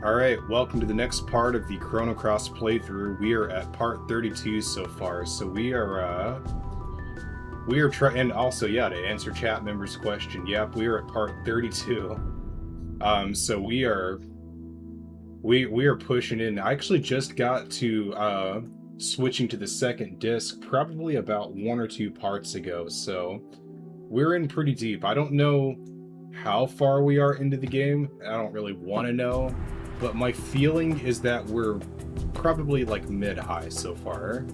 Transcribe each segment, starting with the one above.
Alright, welcome to the next part of the Chrono Cross playthrough. We are at part 32 so far, so we are trying, and also, yeah, to answer chat members' question, yep, we are at part 32. So we are pushing in. I actually just got to, switching to the second disc probably about 1 or 2 parts ago, so we're in pretty deep. I don't know how far we are into the game. I don't really want to know. But my feeling is that we're probably like mid-high so far.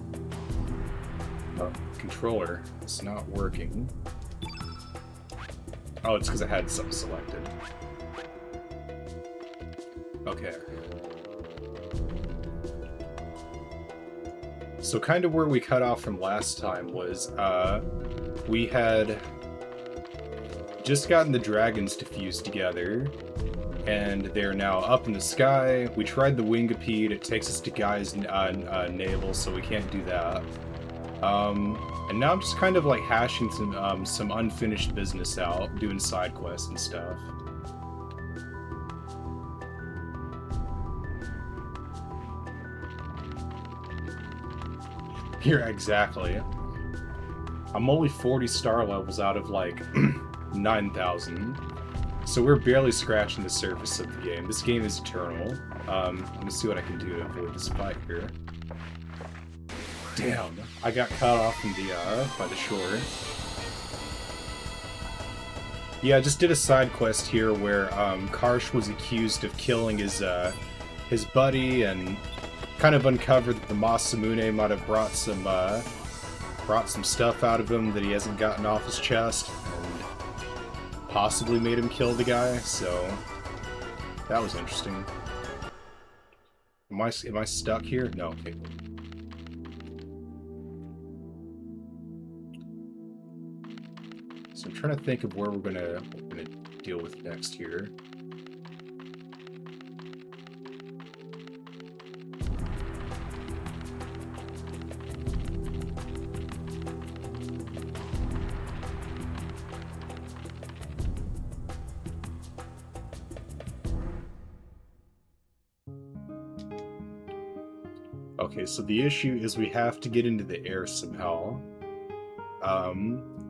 Controller, it's not working. Oh, it's because I had something selected. Okay. So kind of where we cut off from last time was, we had just gotten the dragons to fuse together, and they're now up in the sky. We tried the Wingipede. It takes us to Guy's navel, so we can't do that. And now I'm just kind of like hashing some unfinished business out, doing side quests and stuff. Here, exactly. I'm only 40 star levels out of like 9,000. So we're barely scratching the surface of the game. This game is eternal. I'm gonna see what I can do to avoid this fight here. Damn, I got cut off in by the shore. Yeah, I just did a side quest here where Karsh was accused of killing his buddy, and kind of uncovered that the Masamune might have brought some stuff out of him that he hasn't gotten off his chest. Possibly made him kill the guy, so that was interesting. Am I stuck here? No, okay. So I'm trying to think of where we're gonna deal with next here. Okay, so the issue is we have to get into the air somehow.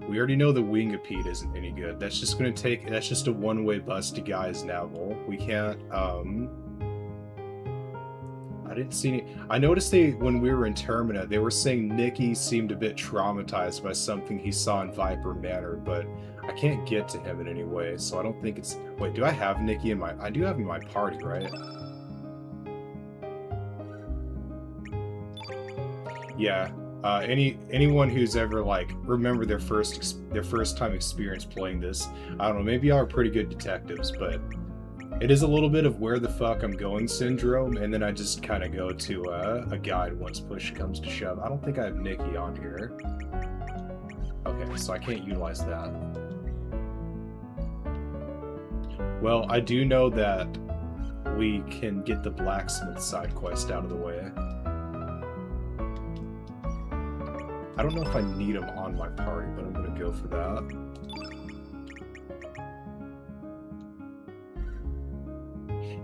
We already know the Wingipede isn't any good. That's just a one-way bus to Guy's navel. We can't, I didn't see any. I noticed when we were in Termina, they were saying Nicky seemed a bit traumatized by something he saw in Viper Manor, but I can't get to him in any way, so I don't think it's... Wait, do I have Nicky in my... I do have him in my party, right? Yeah, anyone who's ever like remember their first time experience playing this, I don't know, maybe y'all are pretty good detectives, but it is a little bit of where the fuck I'm going syndrome, and then I just kind of go to a guide once push comes to shove. I don't think I have Nicky on here. Okay, so I can't utilize that. Well, I do know that we can get the blacksmith side quest out of the way. I don't know if I need him on my party, but I'm gonna go for that.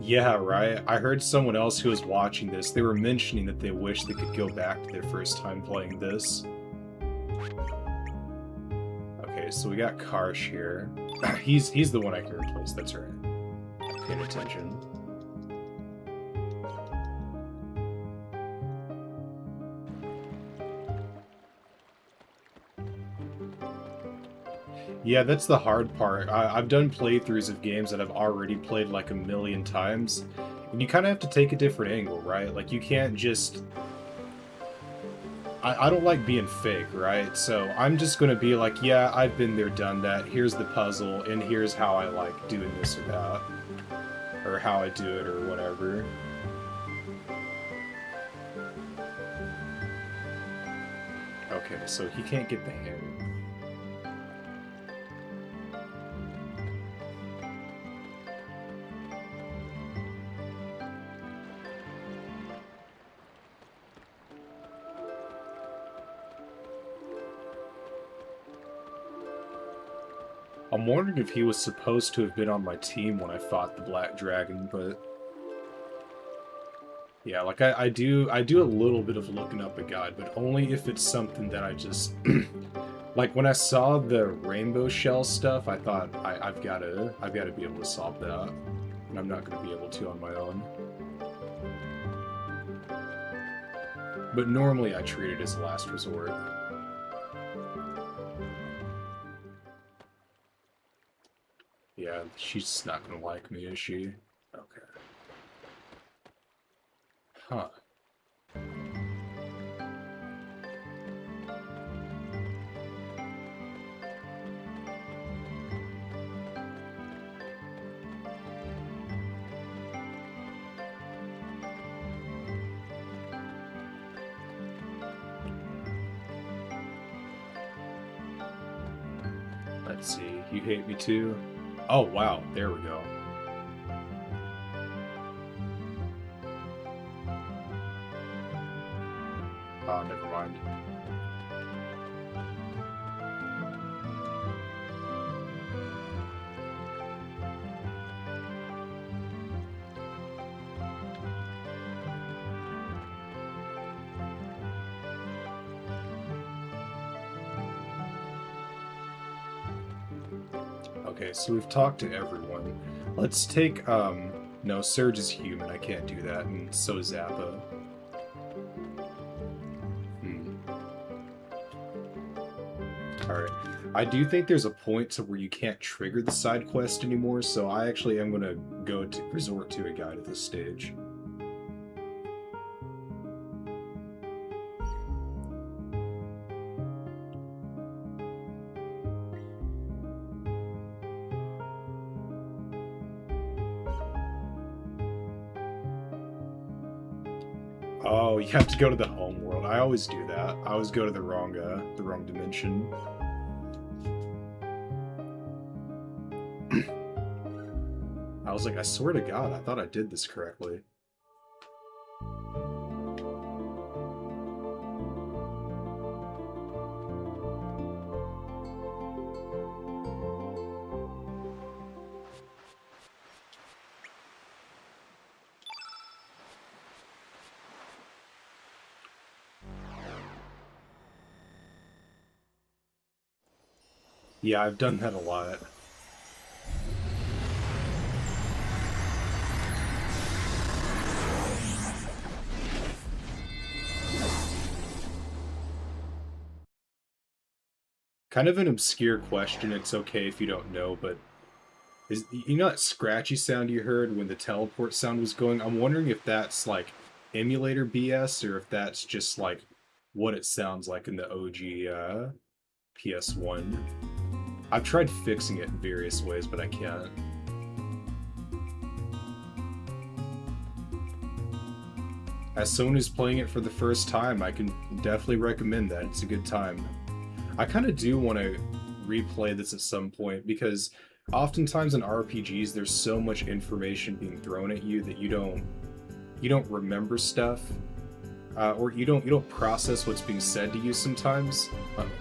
Yeah, right? I heard someone else who was watching this, they were mentioning that they wish they could go back to their first time playing this. Okay, so we got Karsh here. He's the one I can replace, that's right. Paying attention. Yeah, that's the hard part. I've done playthroughs of games that I've already played like 1,000,000 times, and you kind of have to take a different angle, right? Like, you can't just... I don't like being fake, right? So I'm just gonna be like, yeah, I've been there, done that, here's the puzzle, and here's how I like doing this or that. Or how I do it, or whatever. Okay, so he can't get the hammer. I'm wondering if he was supposed to have been on my team when I fought the Black Dragon, but Yeah, like I do a little bit of looking up a guide, but only if it's something that I just like when I saw the rainbow shell stuff, I thought I've gotta be able to solve that. And I'm not gonna be able to on my own. But normally I treat it as a last resort. Yeah, she's not gonna like me, is she? Okay. Huh. Let's see. You hate me too? Oh, wow. There we go. Oh, never mind. Okay, so we've talked to everyone. Let's take, no, Surge is human. I can't do that, and so is Zappa. Hmm. Alright. I do think there's a point to where you can't trigger the side quest anymore, so I actually am gonna resort to a guide at this stage. Oh, you have to go to the home world. I always do that. I always go to the wrong dimension. I was like, I swear to God, I thought I did this correctly. Yeah, I've done that a lot. Kind of an obscure question. It's okay if you don't know, but you know that scratchy sound you heard when the teleport sound was going? I'm wondering if that's like emulator BS or if that's just like what it sounds like in the OG PS1. I've tried fixing it in various ways, but I can't. As someone who's playing it for the first time, I can definitely recommend that. It's a good time. I kind of do want to replay this at some point because oftentimes in RPGs there's so much information being thrown at you that you don't remember stuff, or you don't process what's being said to you sometimes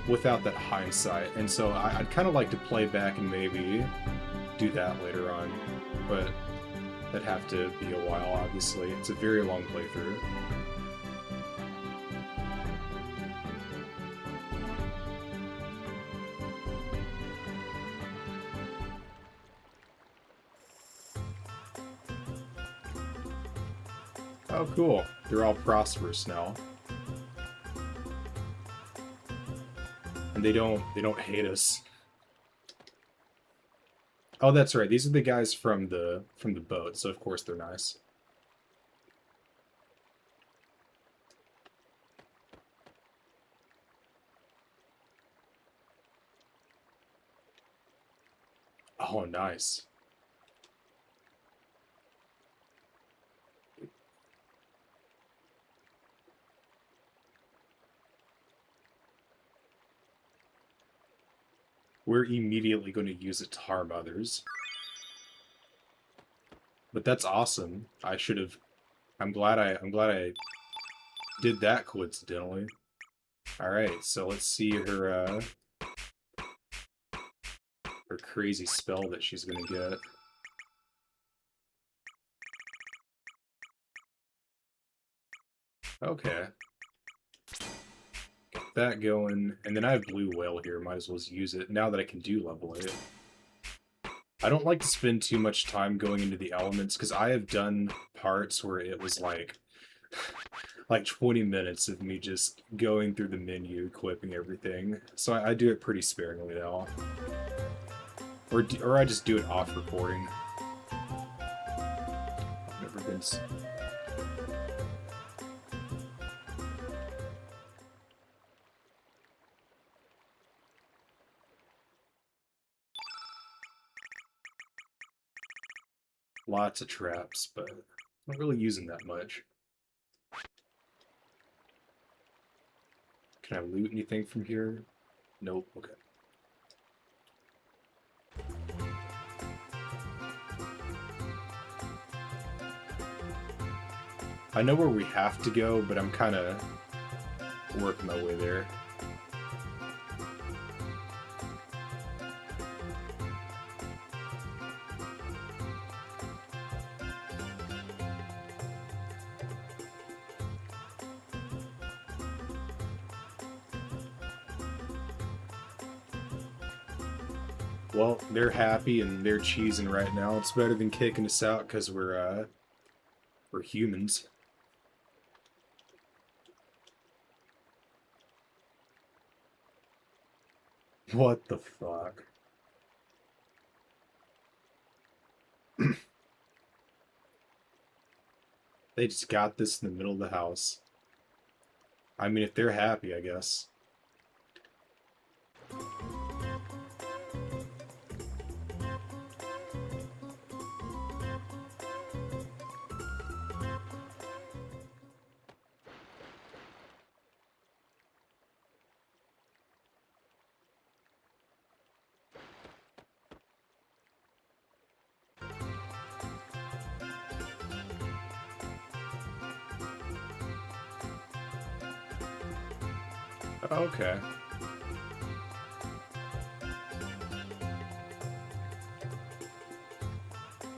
without that hindsight. And so I'd kind of like to play back and maybe do that later on, but that'd have to be a while. Obviously, it's a very long playthrough. Oh, cool. They're all prosperous now, and they don't hate us. Oh, that's right. These are the guys from the boat, so of course they're nice. Oh, nice. We're immediately going to use it to harm others. But that's awesome. I should have. I'm glad I did that coincidentally. All right, so let's see her crazy spell that she's gonna get. Okay. Get that going. And then I have blue whale here. Might as well use it now that I can do level 8. I don't like to spend too much time going into the elements because I have done parts where it was like 20 minutes of me just going through the menu, equipping everything. So I do it pretty sparingly now. Or I just do it off recording. I've never been... Lots of traps, but I'm not really using that much. Can I loot anything from here? Nope, okay. I know where we have to go, but I'm kind of working my way there. Well, they're happy and they're cheesing right now. It's better than kicking us out because we're humans. What the fuck? They just got this in the middle of the house. I mean, if they're happy, I guess. Okay.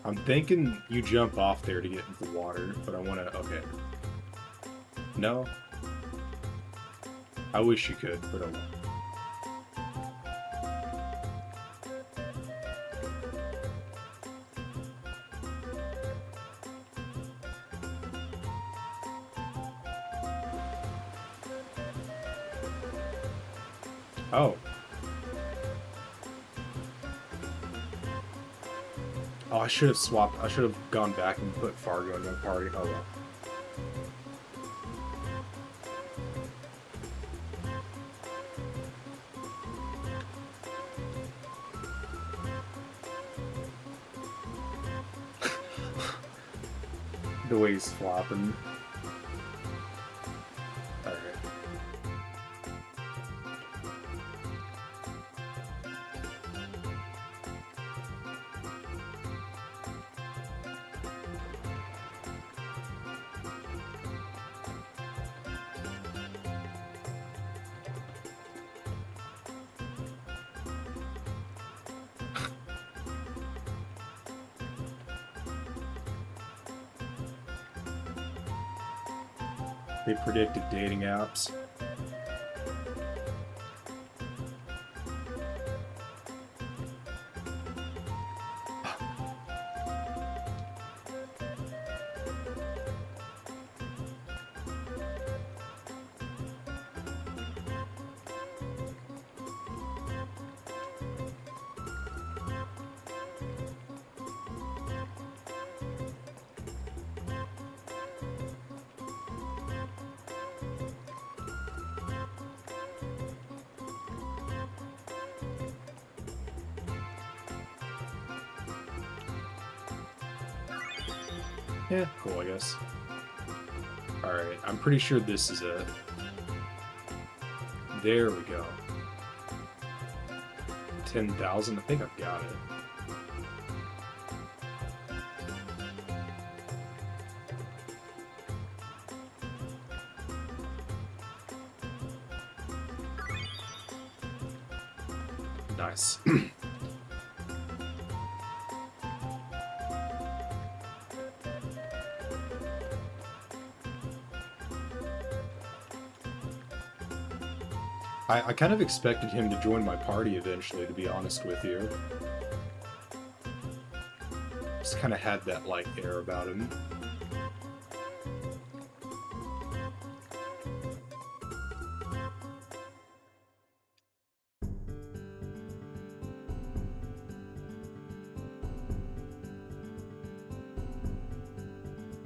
I'm thinking you jump off there to get into the water, but I want to... Okay. No? I wish you could, but I won't. Oh. Oh, I should have swapped. I should have gone back and put Fargo in my party. Oh well. The way he's flopping. Alright. They predicted dating apps. Yeah, cool, I guess. Alright, I'm pretty sure this is it. There we go. 10,000? I think I've got it. Nice. I kind of expected him to join my party eventually, to be honest with you. Just kind of had that, like, air about him.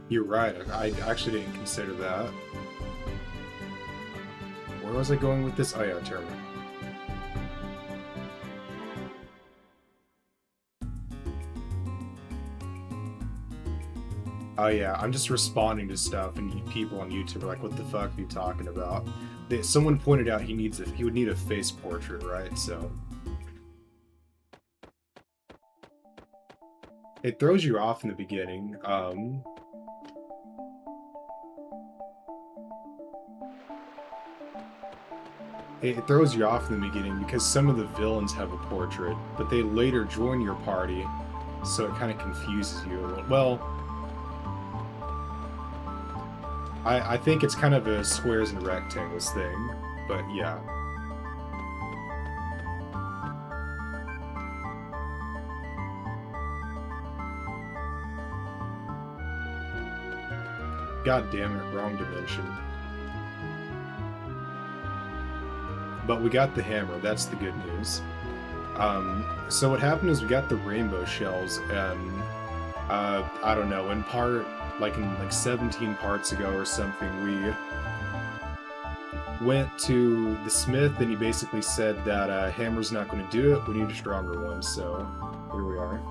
You're right, I actually didn't consider that. Where was I going with this? Oh yeah, tournament. Oh yeah, I'm just responding to stuff, and people on YouTube are like, "What the fuck are you talking about?" Someone pointed out he would need a face portrait, right? So it throws you off in the beginning. It throws you off in the beginning because some of the villains have a portrait, but they later join your party, so it kind of confuses you a little. Well, I think it's kind of a squares and rectangles thing, but yeah. God damn it, wrong dimension. But we got the hammer, that's the good news. So what happened is we got the rainbow shells, and I don't know, in 17 parts ago or something, we went to the smith, and he basically said that hammer's not going to do it, we need a stronger one, so here we are.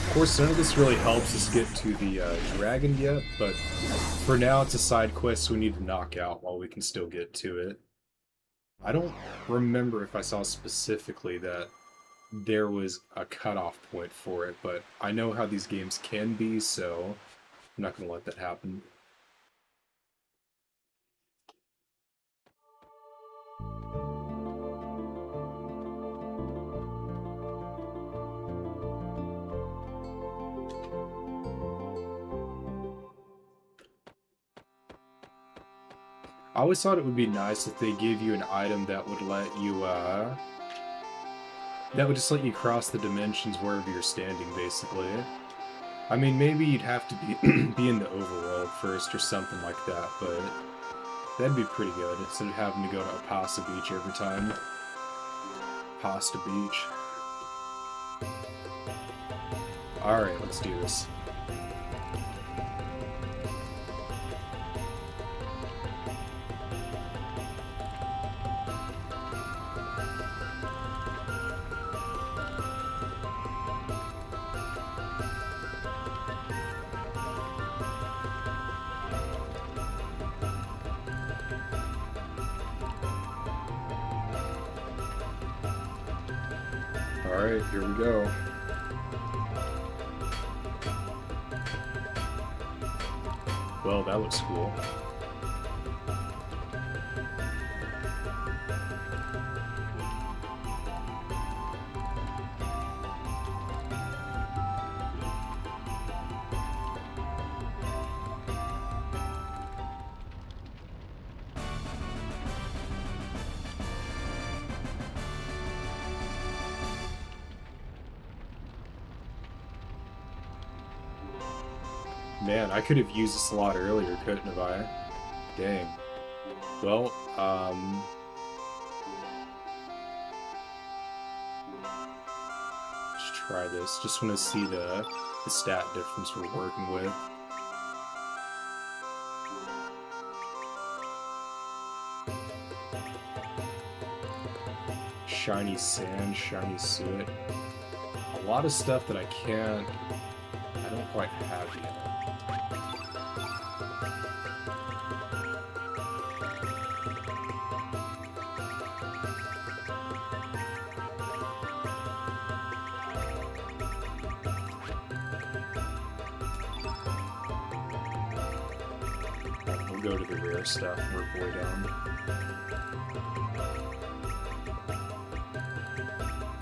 Of course, none of this really helps us get to the dragon yet, but for now it's a side quest we need to knock out while we can still get to it. I don't remember if I saw specifically that there was a cutoff point for it, but I know how these games can be, so I'm not going to let that happen. I always thought it would be nice if they gave you an item that would let you, that would just let you cross the dimensions wherever you're standing, basically. I mean, maybe you'd have to be in the overworld first or something like that, but that'd be pretty good, instead of having to go to Pasta Beach every time. Pasta Beach. Alright, let's do this. Alright, here we go. Well, that looks cool. Man, I could have used this a lot earlier, couldn't have I? Dang. Well, let's try this. Just want to see the stat difference we're working with. Shiny sand, shiny soot. A lot of stuff that I don't quite have yet. We'll go to the rare stuff and work our way down.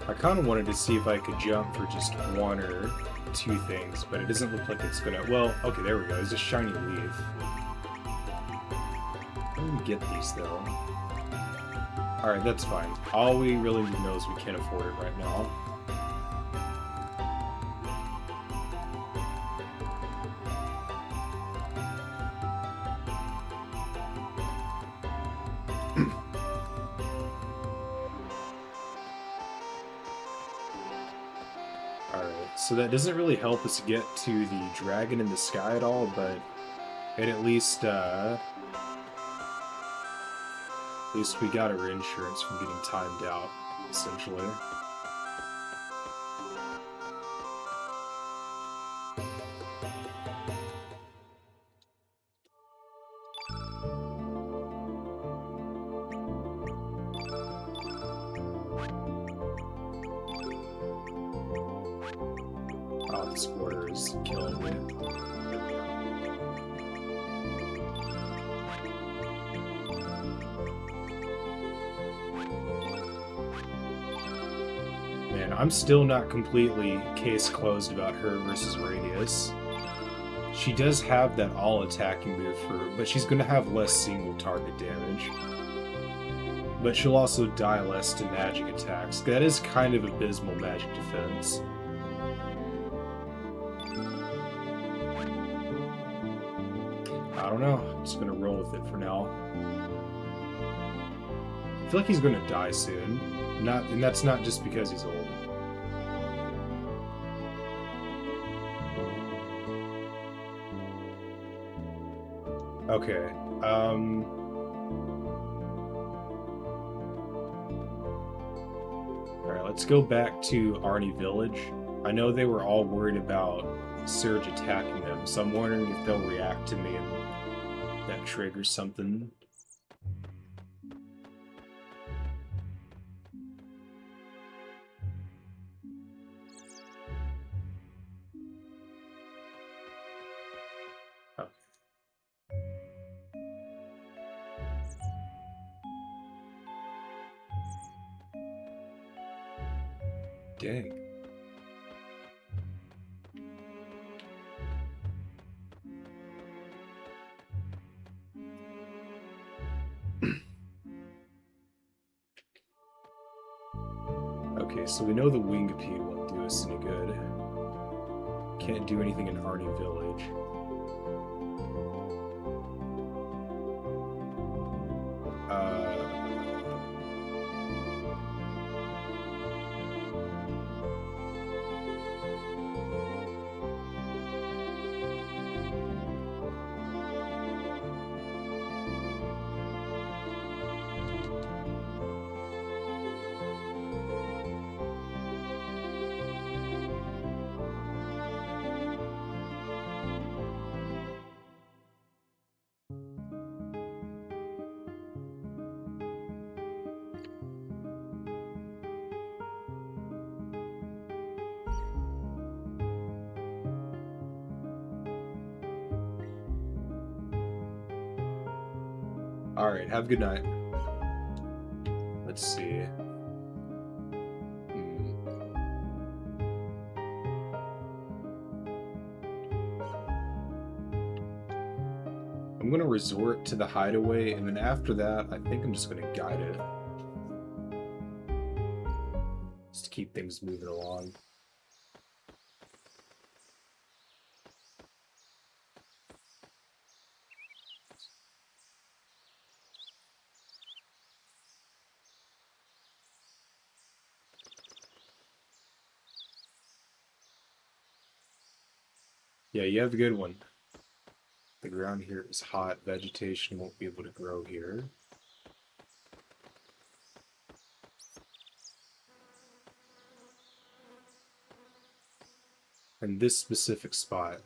I kind of wanted to see if I could jump for just one or two things, but it doesn't look like it's gonna... Well, okay, there we go. It's a shiny leaf. How do we get these, though? Alright, that's fine. All we really need to know is we can't afford it right now. So that doesn't really help us get to the dragon in the sky at all, but it at least we got our insurance from getting timed out, essentially. Oh, this water is killing me. Man, I'm still not completely case closed about her versus Radius. She does have that all-attacking move for her, but she's going to have less single-target damage. But she'll also die less to magic attacks. That is kind of abysmal magic defense. I don't know. I'm just gonna roll with it for now. I feel like he's gonna die soon. And that's not just because he's old. Okay. Alright, let's go back to Arnie Village. I know they were all worried about Surge attacking them, so I'm wondering if they'll react to me and that triggers something. Oh. Dang. Okay, so we know the Wingipede won't do us any good. Can't do anything in Arnie Village. Alright, have a good night. Let's see. I'm gonna resort to the hideaway, and then after that, I think I'm just gonna guide it. Just to keep things moving along. Yeah, you have a good one. The ground here is hot. Vegetation won't be able to grow here. And this specific spot.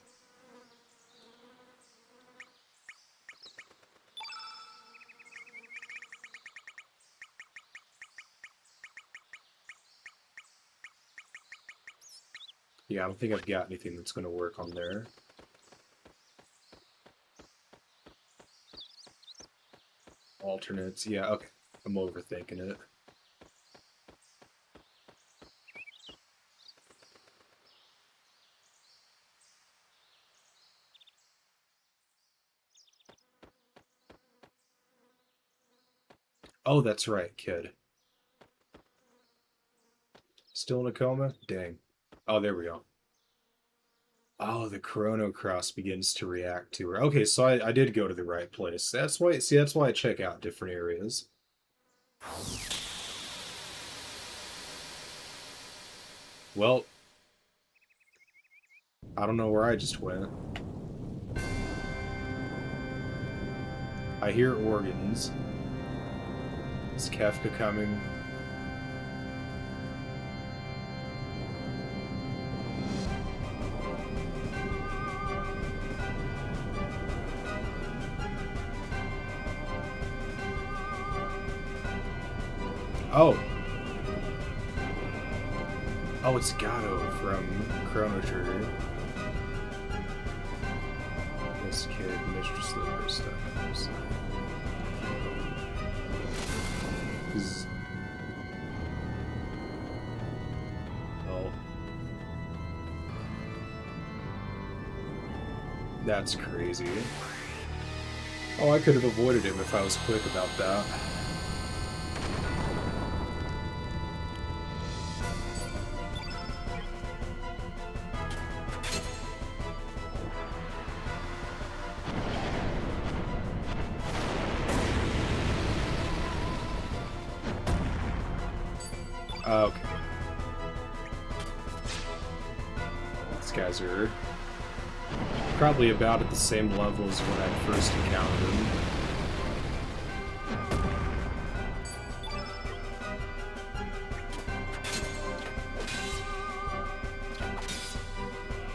Yeah, I don't think I've got anything that's going to work on there. Alternates. Yeah, okay. I'm overthinking it. Oh, that's right, kid. Still in a coma? Dang. Oh, there we go. Oh, the Chrono Cross begins to react to her. Okay, so I did go to the right place. That's why, see, that's why I check out different areas. Well, I don't know where I just went. I hear organs. Is Kefka coming? Oh. Oh, it's Gato from Chrono Trigger. This kid, Mistress Liver stuff. Oh. That's crazy. Oh, I could have avoided him if I was quick about that. Okay. These guys are probably about at the same level as when I first encountered them.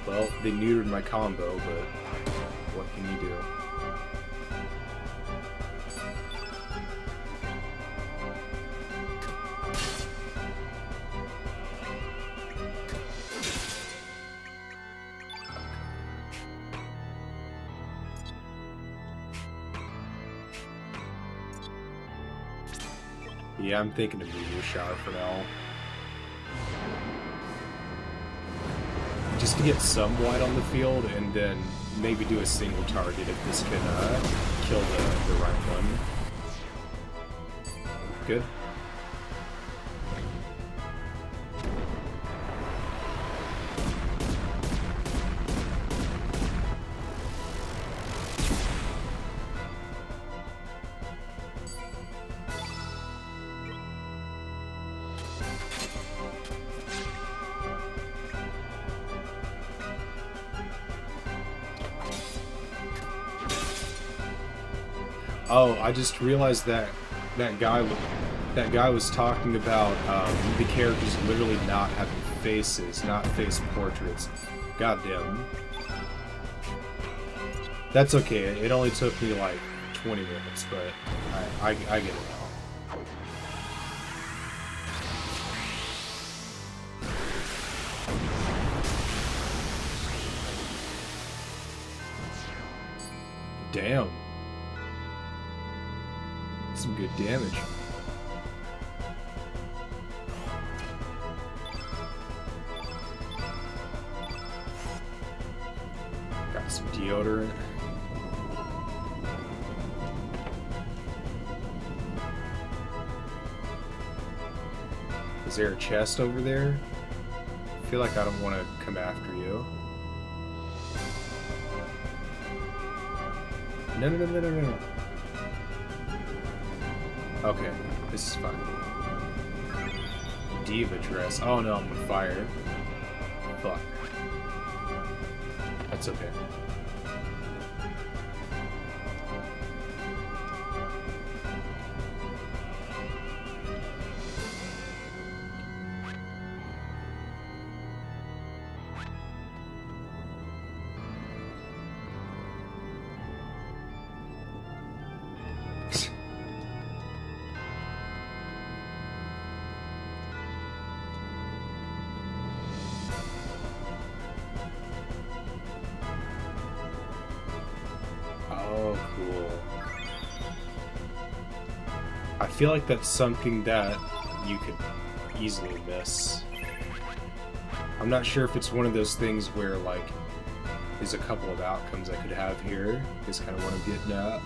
Well, they neutered my combo, but what can you do? Yeah, I'm thinking of Meteor Shower for now. Just to get some white on the field, and then maybe do a single target if this can kill the right one. Good. Oh, I just realized that that guy was talking about the characters literally not having faces, not face portraits. Goddamn. That's okay. It only took me like 20 minutes, but I get it now. Damn. Some good damage. Got some deodorant. Is there a chest over there? I feel like I don't want to come after you. No, no, no, no, no, no. Okay, this is fine. Diva dress. Oh no, I'm on fire. Fuck. That's okay. Oh, cool. feel like that's something that you could easily miss. I'm not sure if it's one of those things where, like, there's a couple of outcomes I could have here, is kind of what I'm getting at.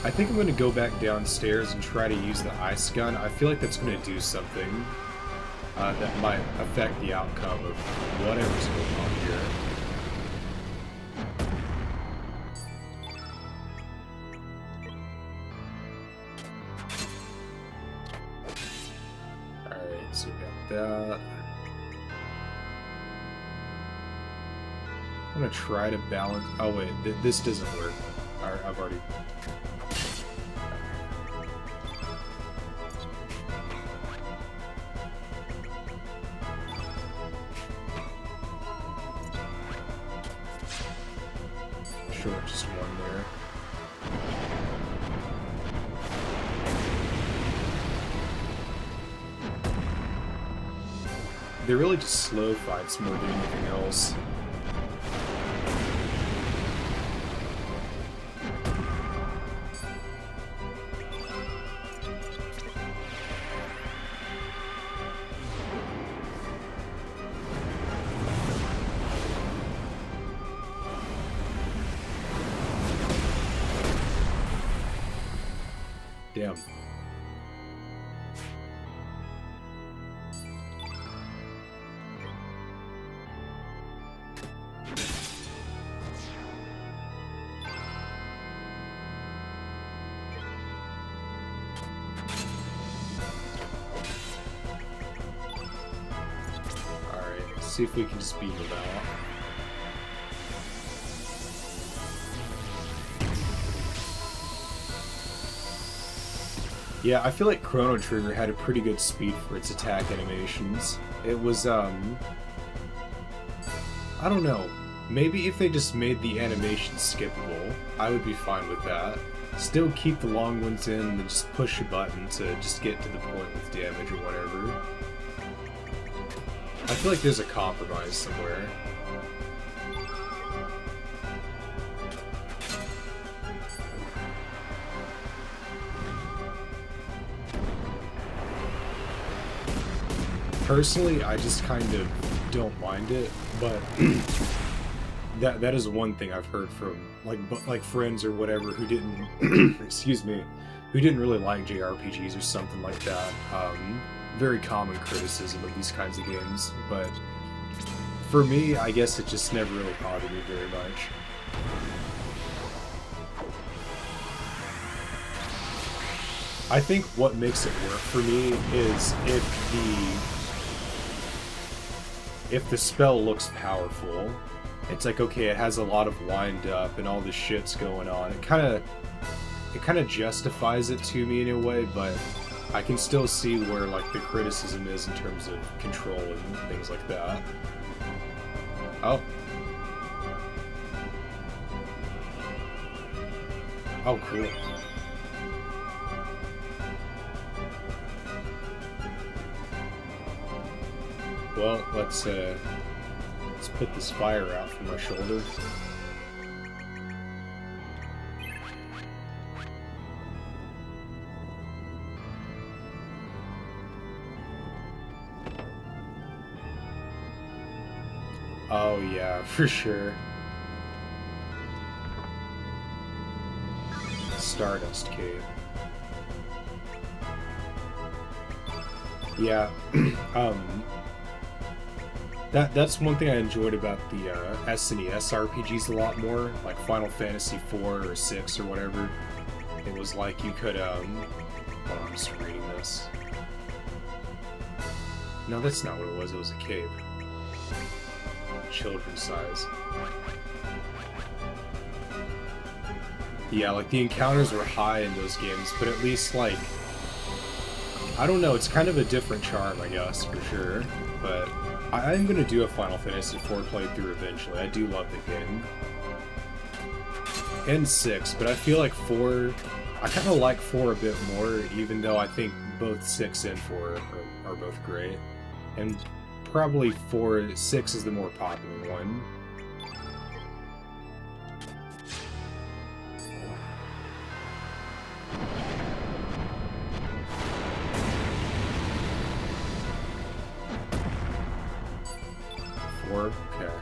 I think I'm going to go back downstairs and try to use the ice gun. I feel like that's going to do something that might affect the outcome of whatever's going on here. Alright, so we got that. I'm going to try to balance... Oh wait, this doesn't work. I've already... Sure, just one there. They're really just slow fights more than anything else. Damn. Alright, see if we can speed it out. Yeah, I feel like Chrono Trigger had a pretty good speed for its attack animations. It was, I don't know. Maybe if they just made the animation skippable, I would be fine with that. Still keep the long ones in and just push a button to just get to the point with damage or whatever. I feel like there's a compromise somewhere. Personally, I just kind of don't mind it, but that is one thing I've heard from like friends or whatever who didn't excuse me, who didn't really like JRPGs or something like that. Very common criticism of these kinds of games, but for me, I guess it just never really bothered me very much. I think what makes it work for me is if the spell looks powerful. It's like, okay, it has a lot of wind up and all this shit's going on. It kind of justifies it to me in a way, but I can still see where like the criticism is in terms of control and things like that. Oh. Oh, cool. Well, let's put this fire out from my shoulder. Oh yeah, for sure. Stardust Cave. Yeah, That's one thing I enjoyed about the SNES RPGs a lot more, like Final Fantasy IV or 6 or whatever. It was like you could, hold on, I'm just reading this. No, that's not what it was a cape. Children's size. Yeah, like the encounters were high in those games, but at least like, I don't know, it's kind of a different charm, I guess, for sure, but I'm gonna do a Final Fantasy IV playthrough eventually. I do love the game. And 6, but I feel like 4, I kind of like 4 a bit more, even though I think both 6 and 4 are both great. And probably 6 is the more popular one. Okay.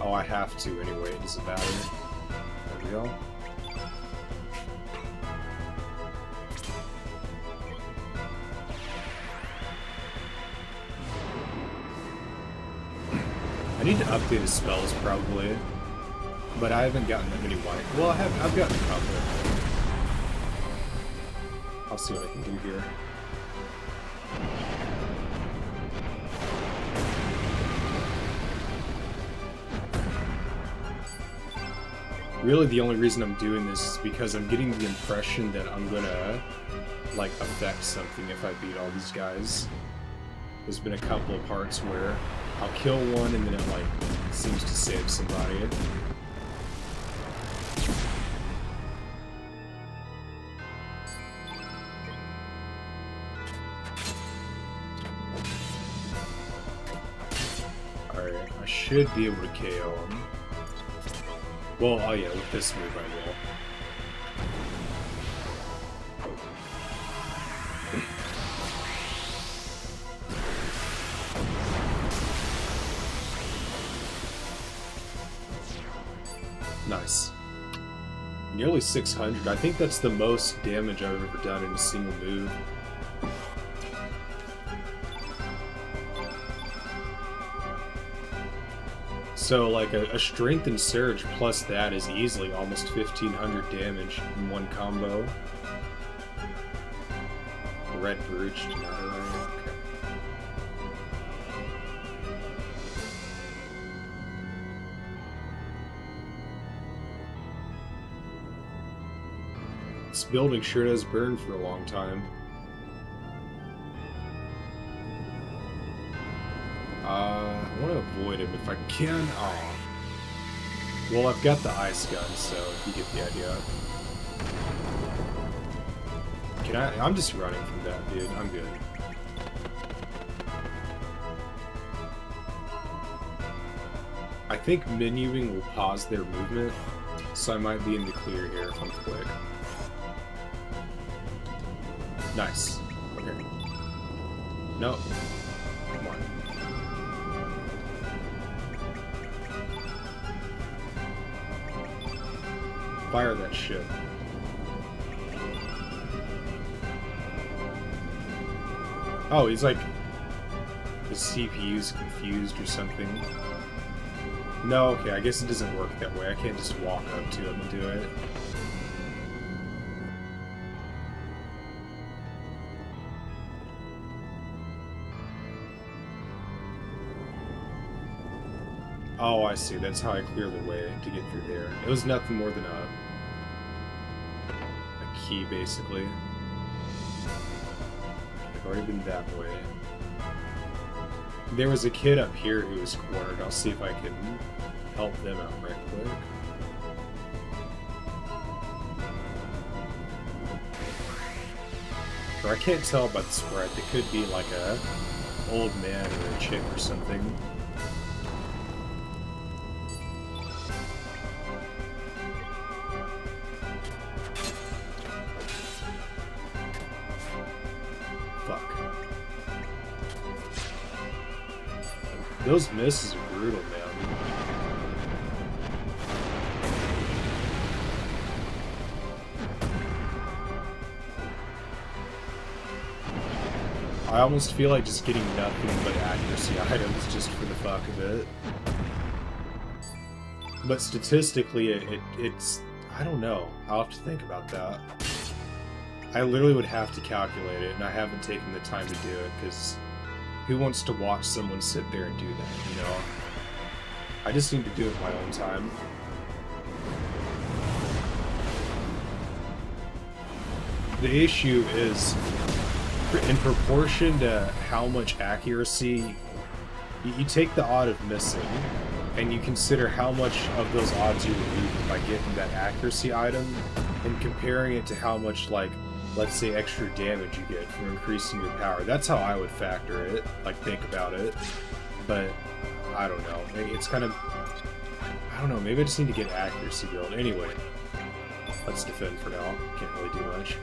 Oh, I have to anyway, it doesn't matter. There we go. I need to update his spells probably, but I haven't gotten that many white. Well, I've gotten a couple. I'll see what I can do here. Really, the only reason I'm doing this is because I'm getting the impression that I'm gonna, like, affect something if I beat all these guys. There's been a couple of parts where I'll kill one and then it, like, seems to save somebody. Alright, I should be able to KO him. Well, oh yeah, with this move I will. Nice. Nearly 600. I think that's the most damage I've ever done in a single move. So, like, a strength and surge plus that is easily almost 1500 damage in one combo. Red Brooch, okay. This building sure does burn for a long time. I want to avoid him if I can. Oh. Well, I've got the ice gun, so you get the idea. Can I? I'm just running from that, dude. I'm good. I think menuing will pause their movement, so I might be in the clear here if I'm quick. Nice. Okay. No. Come on. Fire that shit. Oh, he's like... his CPU's confused or something. No, okay, I guess it doesn't work that way. I can't just walk up to him and do it. Oh, I see. That's how I clear the way to get through there. It was nothing more than a key, basically. I've already been that way. There was a kid up here who was cornered. I'll see if I can help them out right quick. Or I can't tell by the sprite. It could be like a old man or a chick or something. Those misses are brutal, man. I almost feel like just getting nothing but accuracy items just for the fuck of it. But statistically, it's... I don't know. I'll have to think about that. I literally would have to calculate it, and I haven't taken the time to do it, because... who wants to watch someone sit there and do that, you know? I just need to do it in my own time. The issue is, in proportion to how much accuracy... you take the odd of missing, and you consider how much of those odds you remove by getting that accuracy item, and comparing it to how much, like, let's say, extra damage you get from increasing your power. That's how I would factor it, like, think about it. But, I don't know. It's kind of... I don't know, maybe I just need to get accuracy build. Anyway, let's defend for now. Can't really do much.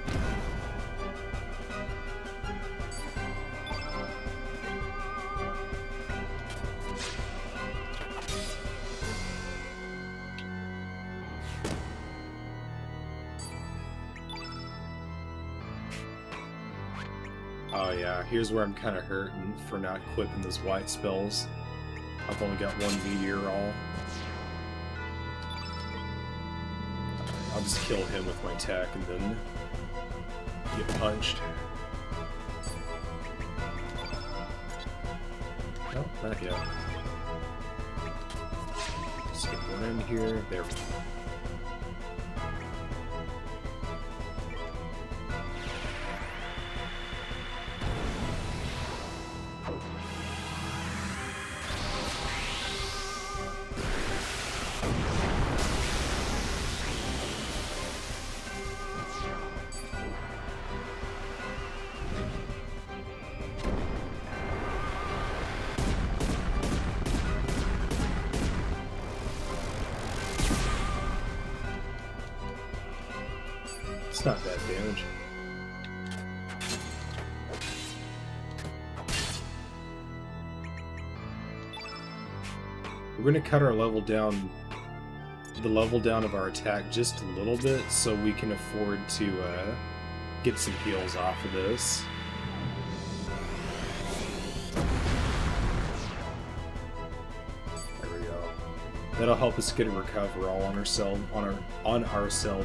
Oh yeah, here's where I'm kind of hurting for not equipping those white spells. I've only got one meteor all. I'll just kill him with my attack and then get punched. No, not yet. Just get one in here. There we go. It's not bad damage. We're going to cut our level down, the level down of our attack just a little bit so we can afford to get some heals off of this. There we go. That'll help us get a recover all on ourselves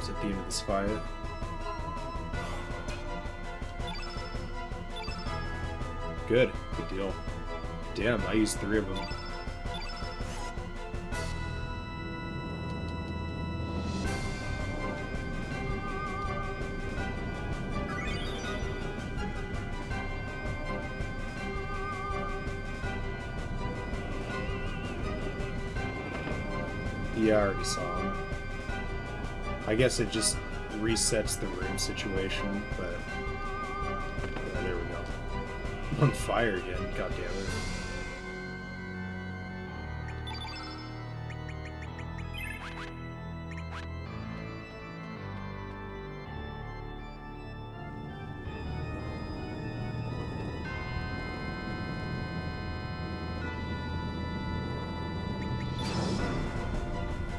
at the end of this fight. Good deal. Damn, I used 3 of them. Yeah, I already saw him. I guess it just resets the room situation, but yeah, there we go. I'm on fire again, god damn it.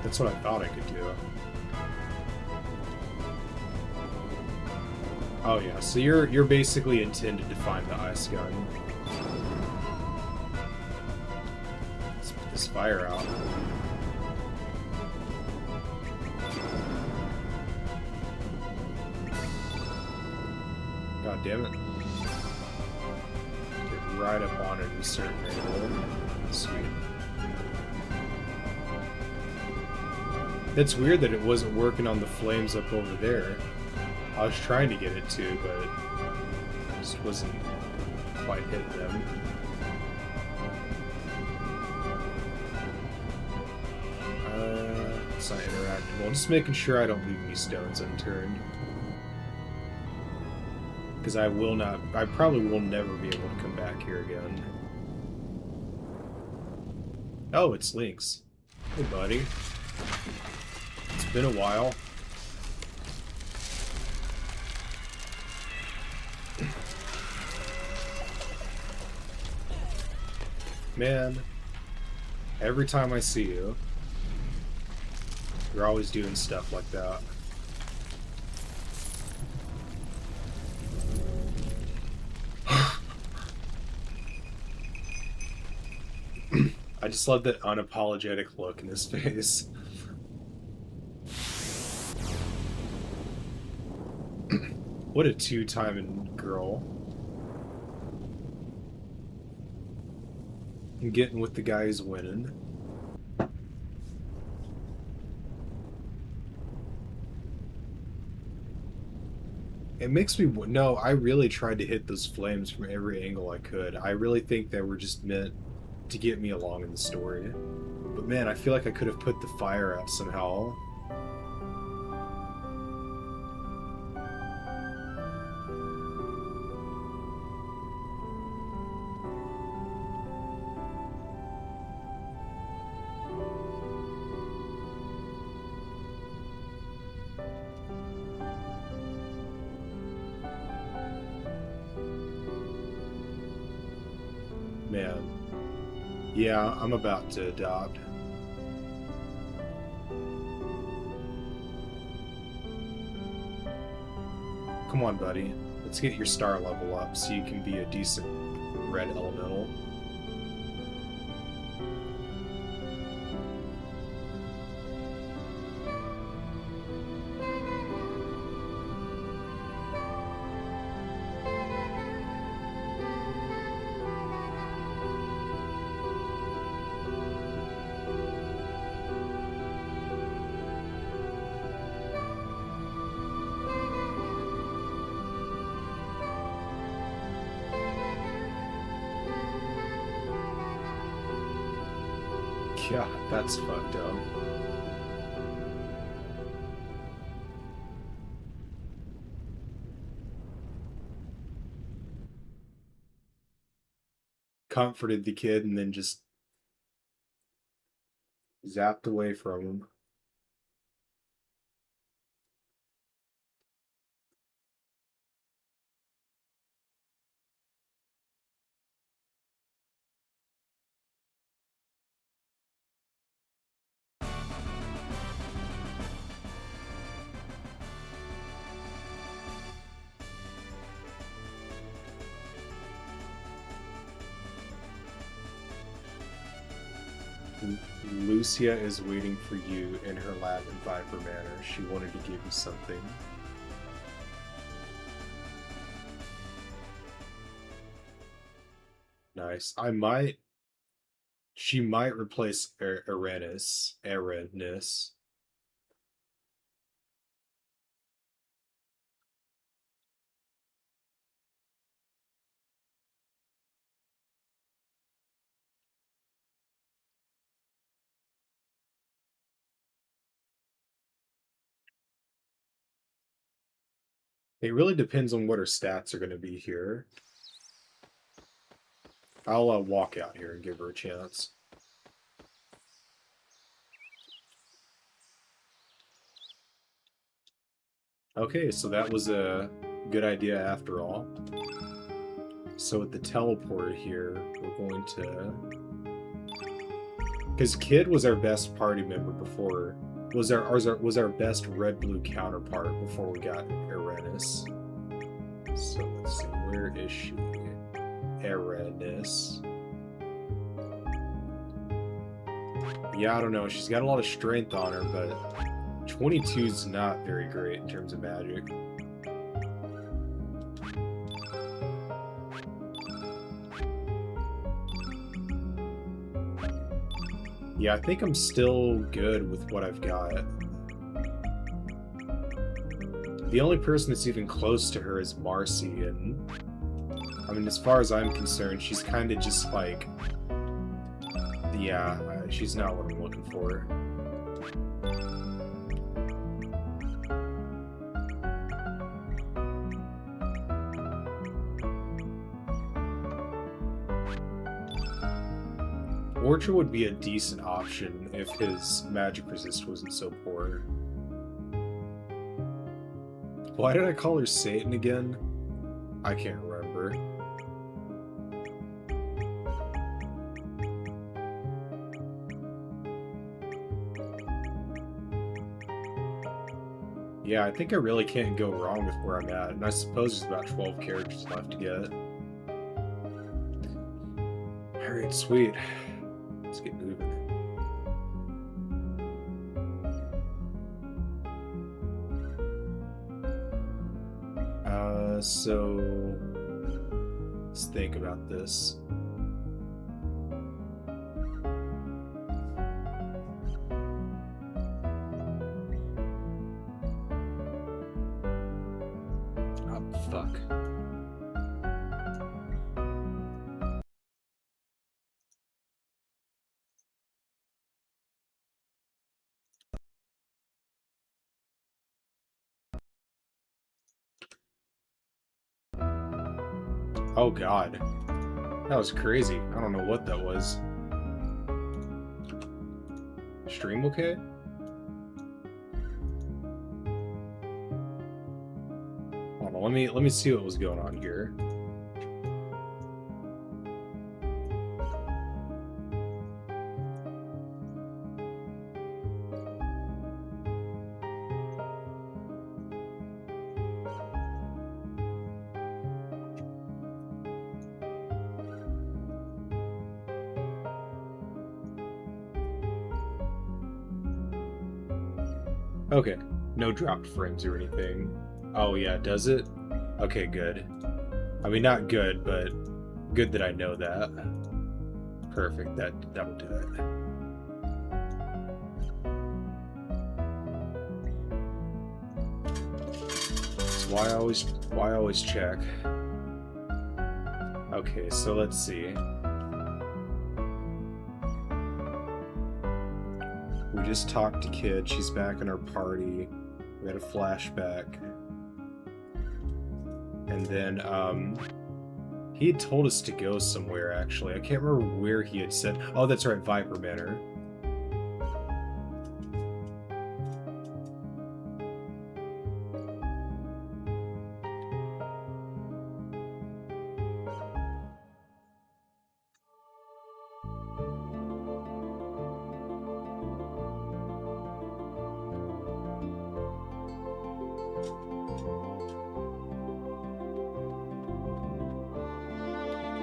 That's what I thought I could do. Oh yeah, so you're basically intended to find the ice gun. Let's put this fire out. God damn it. Get right up on it in a certain angle. Sweet. It's weird that it wasn't working on the flames up over there. I was trying to get it to, but it just wasn't quite hitting them. It's not interactable. I'm just making sure I don't leave any stones unturned. Because I probably will never be able to come back here again. Oh, it's Lynx. Hey, buddy. It's been a while. Man, every time I see you, you're always doing stuff like that. I just love that unapologetic look in his face. What a two-timing girl. And getting with the guy who's winning. It makes me... No, I really tried to hit those flames from every angle I could. I really think they were just meant to get me along in the story. But man, I feel like I could have put the fire out somehow. Man. Yeah, I'm about to adopt. Come on, buddy. Let's get your star level up so you can be a decent red elemental. Yeah, that's fucked up. Comforted the kid and then just zapped away from him. Lucia is waiting for you in her lab in Viper Manor. She wanted to give you something. Nice. She might replace Erenus. It really depends on what her stats are going to be here. I'll walk out here and give her a chance. Okay, so that was a good idea after all. So with the teleporter here, we're going to... Because Kid was our best party member before... Was our best red-blue counterpart before we got Erenus. So let's see, where is she? Erenus. Yeah, I don't know. She's got a lot of strength on her, but 22 is not very great in terms of magic. Yeah, I think I'm still good with what I've got. The only person that's even close to her is Marcy, and I mean, as far as I'm concerned, she's kind of just like, yeah, she's not what I'm looking for. Orchard would be a decent option if his magic resist wasn't so poor. Why did I call her Satan again? I can't remember. Yeah, I think I really can't go wrong with where I'm at, and I suppose there's about 12 characters left to get. Alright, sweet. Let's get moving. So let's think about this. Oh, fuck. Oh god. That was crazy. I don't know what that was. Stream okay? Hold on, let me see what was going on here. Okay, no dropped frames or anything. Oh yeah, does it? Okay, good. I mean, not good, but good that I know that. Perfect, that'll do it. That's why I always check. Okay, so let's see. We just talked to Kid. She's back in our party. We had a flashback. And then, he had told us to go somewhere, actually. I can't remember where he had said. Oh, that's right, Viper Manor.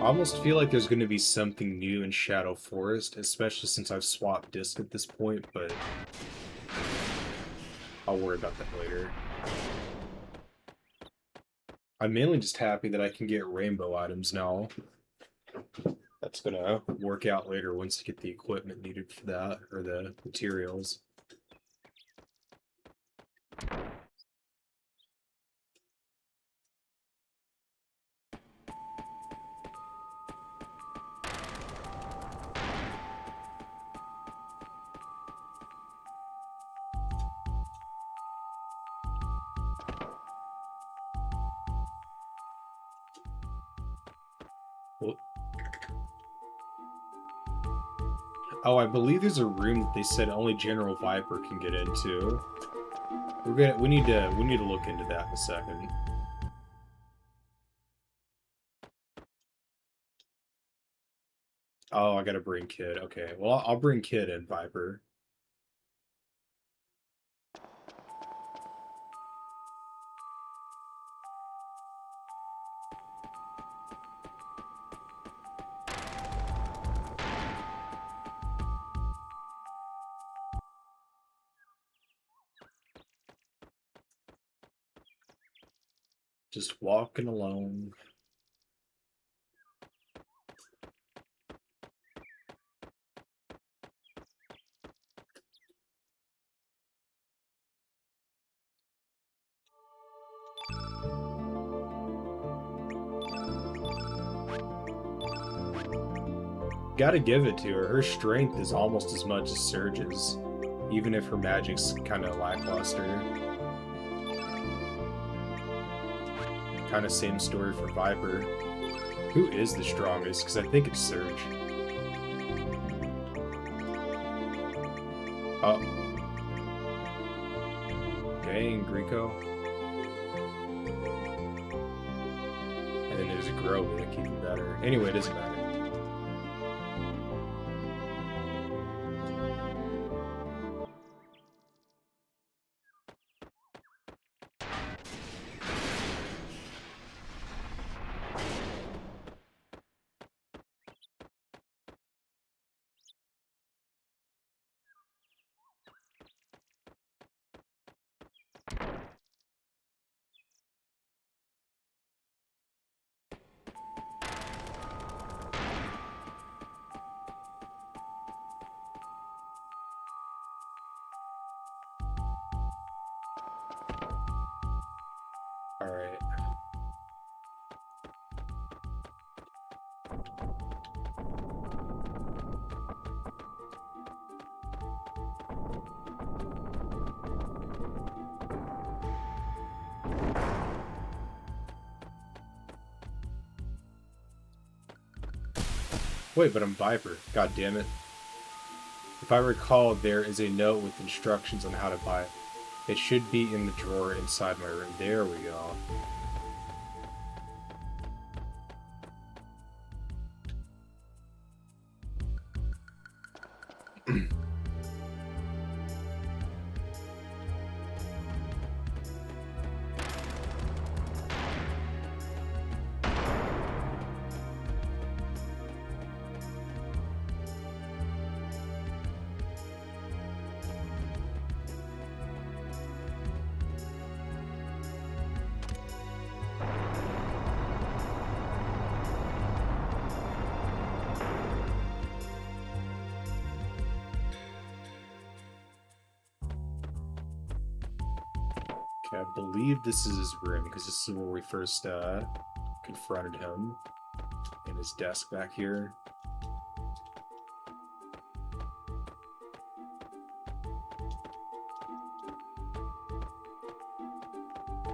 I almost feel like there's going to be something new in Shadow Forest, especially since I've swapped disc at this point, but I'll worry about that later. I'm mainly just happy that I can get rainbow items now. That's gonna work out later once you get the equipment needed for that, or the materials. Well, oh, I believe there's a room that they said only General Viper can get into. We need to look into that in a second. Oh, I gotta bring Kid. Okay, well I'll bring Kid and Viper. Just walking alone. Gotta give it to her. Her strength is almost as much as Surge's, even if her magic's kind of lackluster. Kind of same story for Viper. Who is the strongest? Because I think it's Surge. Oh. Dang, Greco. And then there's a Grovic, even better. Anyway, it doesn't matter. Wait, but I'm Viper. God damn it. If I recall, there is a note with instructions on how to buy it. It should be in the drawer inside my room. There we go. Okay, I believe this is his room, because this is where we first confronted him. In his desk back here.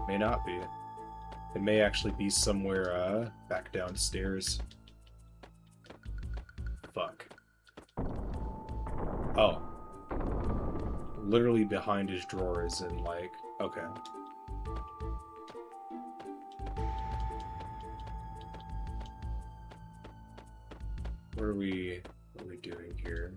May not be. It may actually be somewhere back downstairs. Fuck. Oh. Literally behind his drawers and like, okay. What are we doing here?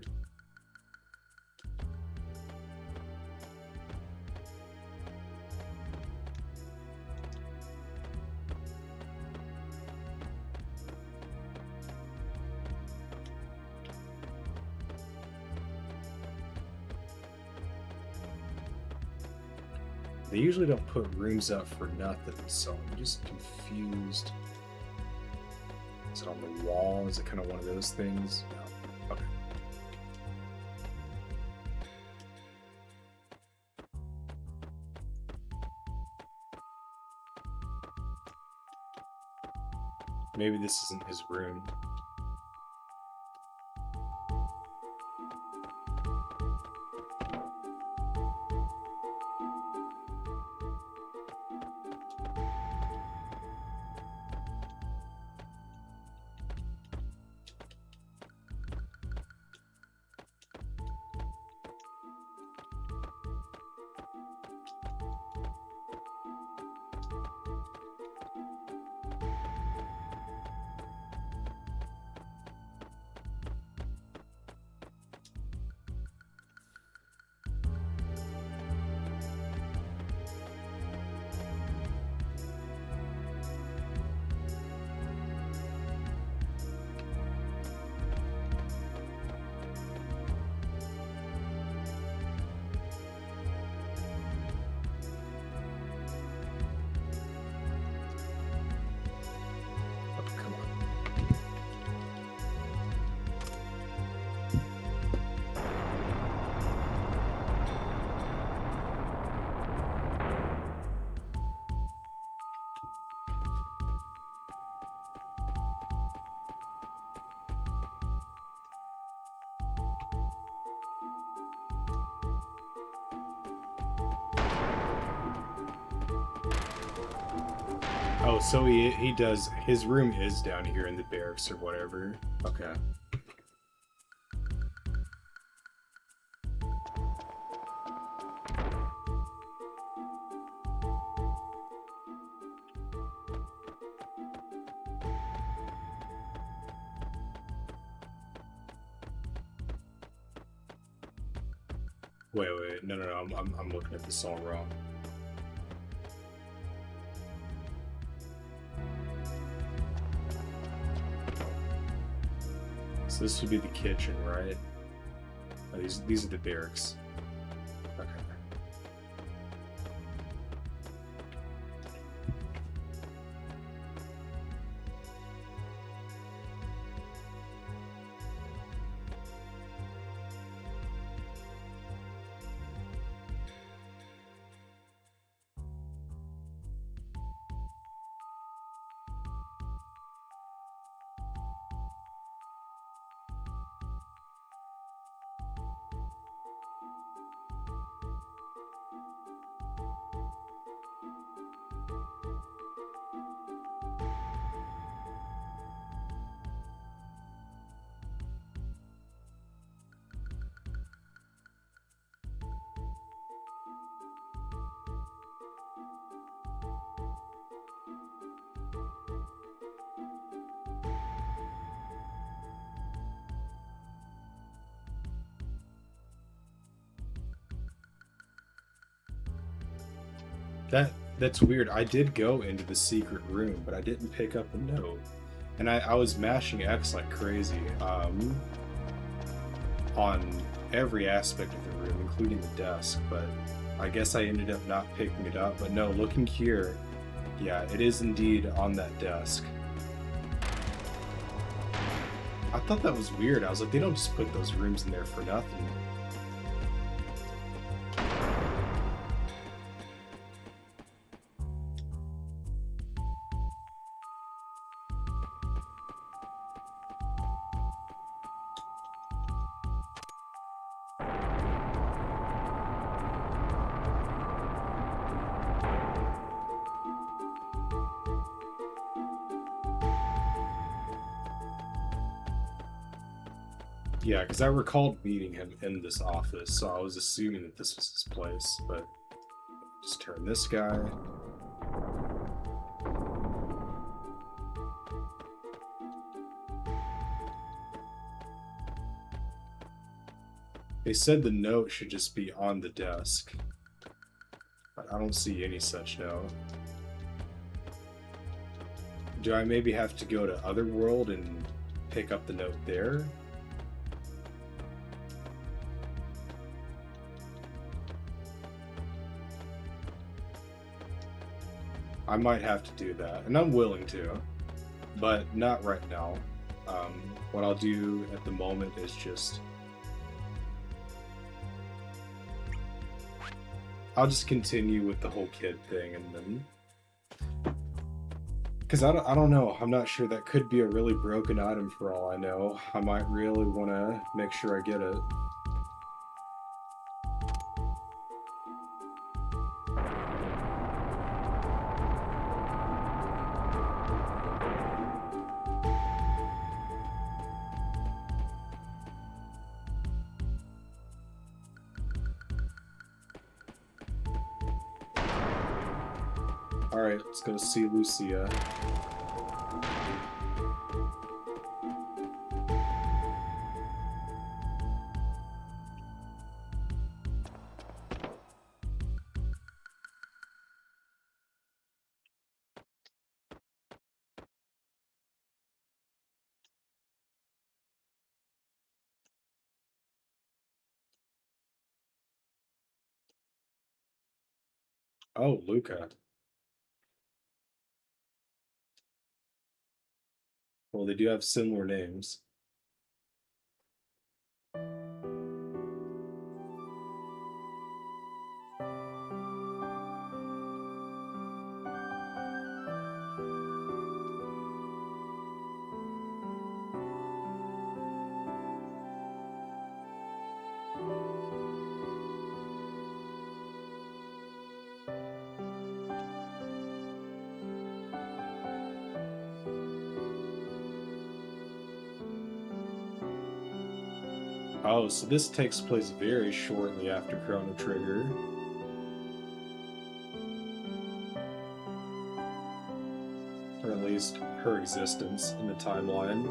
They usually don't put rooms up for nothing, so I'm just confused. Is it on the wall? Is it kind of one of those things? No. Okay. Maybe this isn't his room. Oh, so he does. His room is down here in the barracks or whatever. Okay. Wait. No. I'm looking at this all wrong. So this would be the kitchen, right? Oh, these are the barracks. Okay. That's weird. I did go into the secret room, but I didn't pick up a note. And I was mashing X like crazy, on every aspect of the room, including the desk, but I guess I ended up not picking it up. But no, looking here, yeah, it is indeed on that desk. I thought that was weird. I was like, they don't just put those rooms in there for nothing. Yeah, because I recalled meeting him in this office, so I was assuming that this was his place, but just turn this guy. They said the note should just be on the desk, but I don't see any such note. Do I maybe have to go to Otherworld and pick up the note there? I might have to do that, and I'm willing to, but not right now. What I'll do at the moment is just... I'll just continue with the whole kid thing, and then... Because I don't know, I'm not sure, that could be a really broken item for all I know. I might really want to make sure I get it. Alright, let's go see Lucia. Oh, Luca. Well, they do have similar names. Oh, so this takes place very shortly after Chrono Trigger. Or at least her existence in the timeline.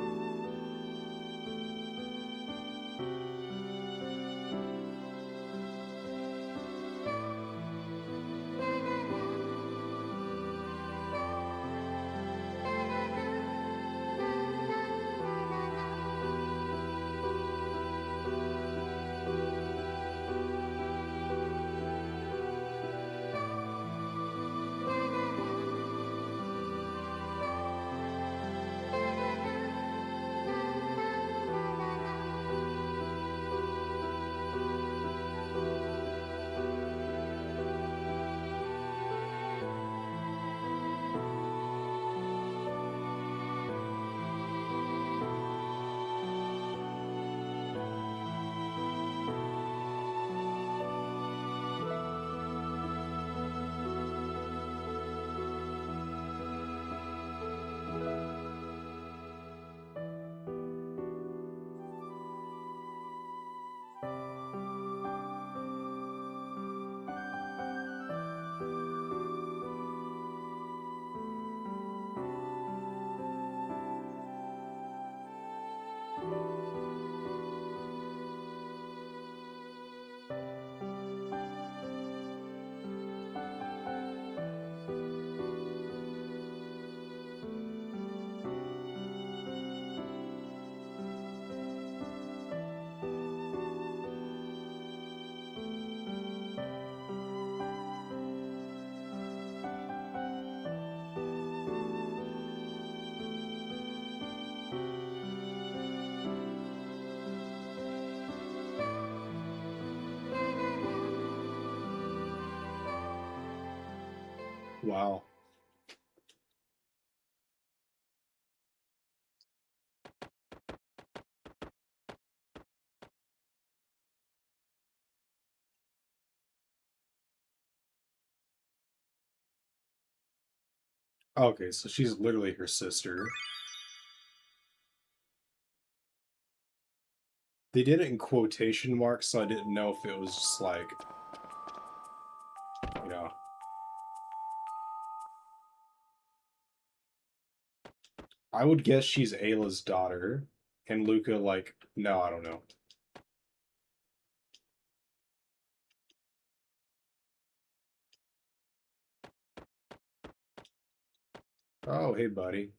Wow. Okay, so she's literally her sister. They did it in quotation marks, so I didn't know if it was just like, you know. I would guess she's Ayla's daughter, and Luca, like, no, I don't know. Oh, hey, buddy.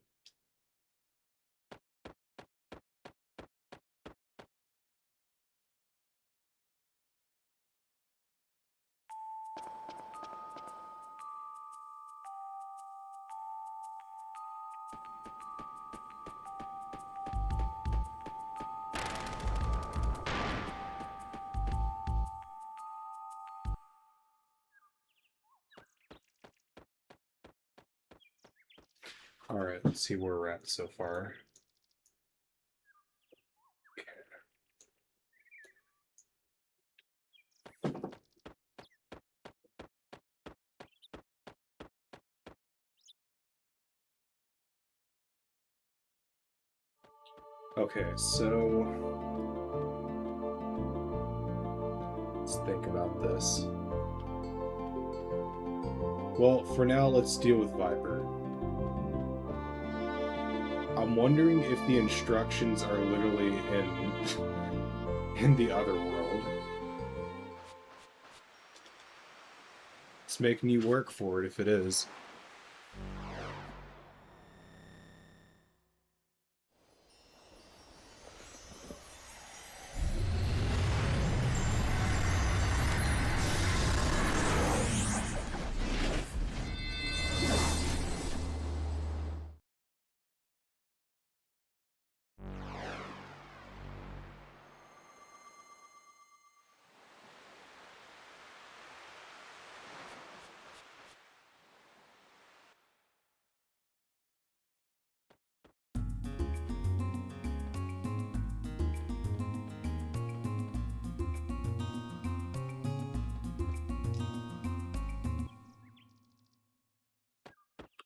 Alright, let's see where we're at so far. Okay, so let's think about this. Well, for now, let's deal with Viper. I'm wondering if the instructions are literally in the other world. It's making you work for it if it is.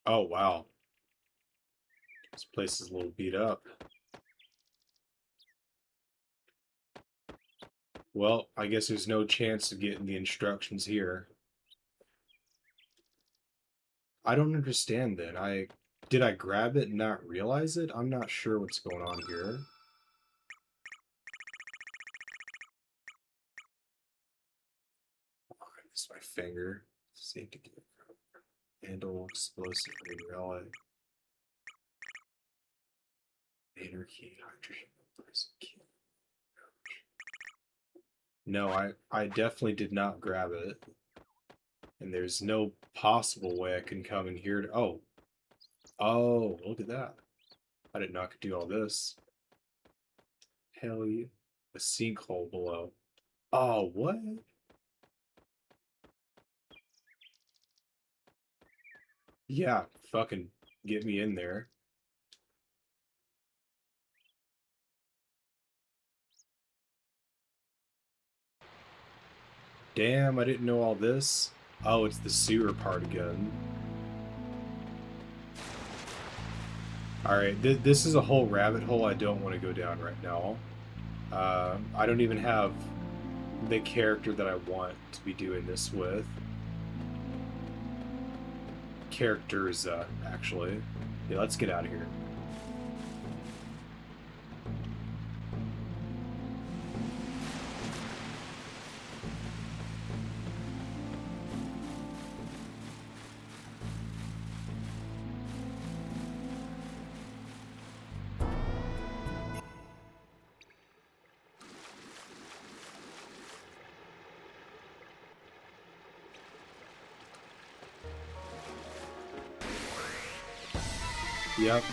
Oh, wow. This place is a little beat up. Well, I guess there's no chance of getting the instructions here. I don't understand then. Did I grab it and not realize it? I'm not sure what's going on here. Oh, this is my finger. Safety kit. Handle explosive relay. Inner key, hydrogen key. No, I definitely did not grab it. And there's no possible way I can come in here to... Oh. Oh, look at that. I didn't know I could do all this. Hell yeah. A sinkhole below. Oh, what? Yeah, fucking get me in there. Damn, I didn't know all this. Oh, it's the sewer part again. Alright, this is a whole rabbit hole I don't want to go down right now. I don't even have the character that I want to be doing this with. Characters, actually. Yeah, let's get out of here. Yep.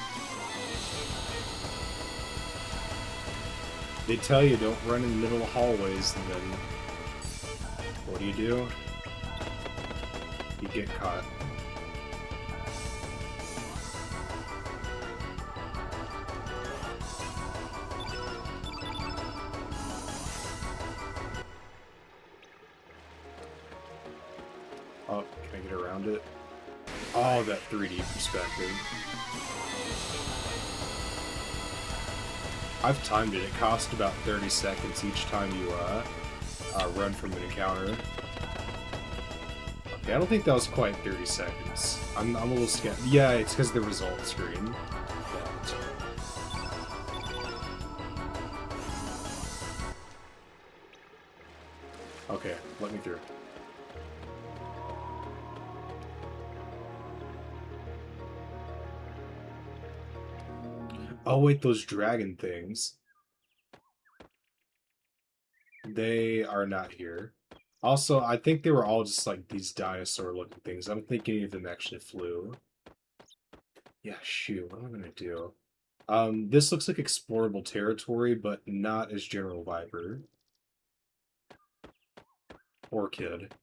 They tell you don't run in the middle of hallways, and then what do? You get caught. Oh, can I get around it? Oh, that 3D perspective. I've timed it. It costs about 30 seconds each time you run from an encounter. Okay, I don't think that was quite 30 seconds. I'm a little scared. Yeah, it's because of the result screen. Okay, let me through. Oh wait, those dragon things. They are not here. Also, I think they were all just like these dinosaur-looking things. I don't think any of them actually flew. Yeah, shoot, what am I gonna do? This looks like explorable territory, but not as General Viper. Or Kid.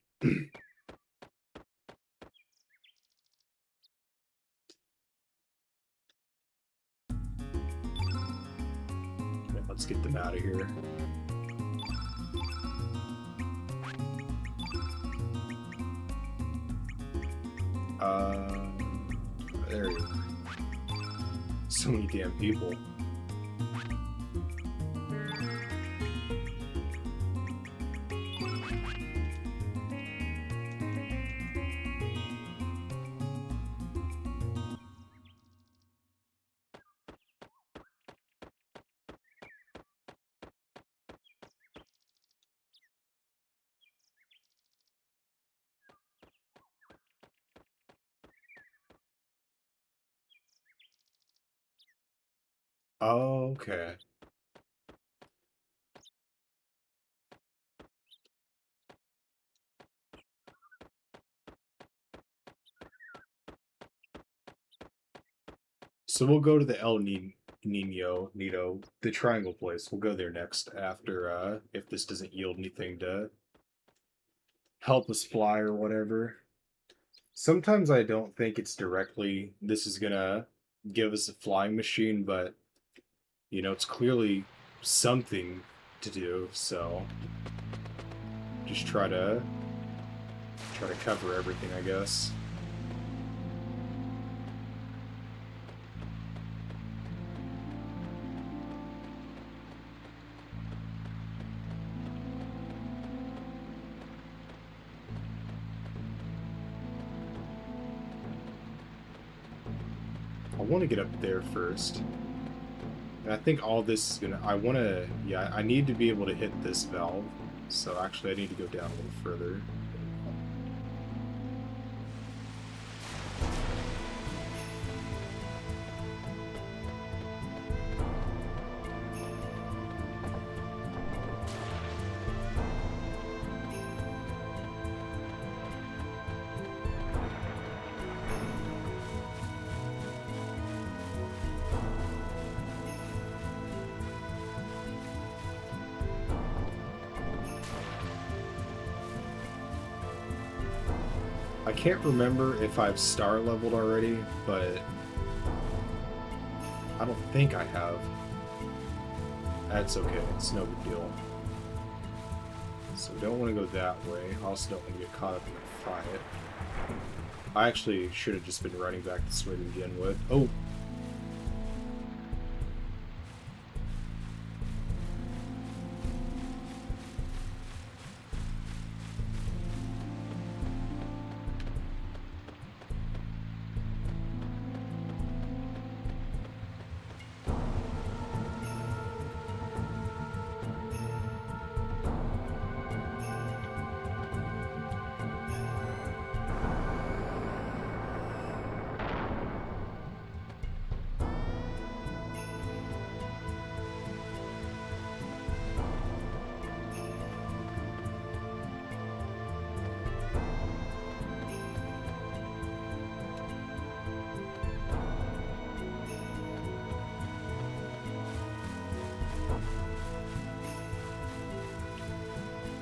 Let's get them out of here. There you are. So many damn people. Oh, okay. So we'll go to the Nino, the triangle place. We'll go there next after, if this doesn't yield anything to help us fly or whatever. Sometimes I don't think it's directly, this is gonna give us a flying machine, but, you know, it's clearly something to do, so just try to cover everything, I guess. I want to get up there first. And I think all this is gonna, I need to be able to hit this valve. So actually I need to go down a little further. I can't remember if I've star leveled already, but I don't think I have. That's okay, it's no big deal. So we don't want to go that way. I also don't want to get caught up in a fight. I actually should have just been running back this way to begin with. Oh!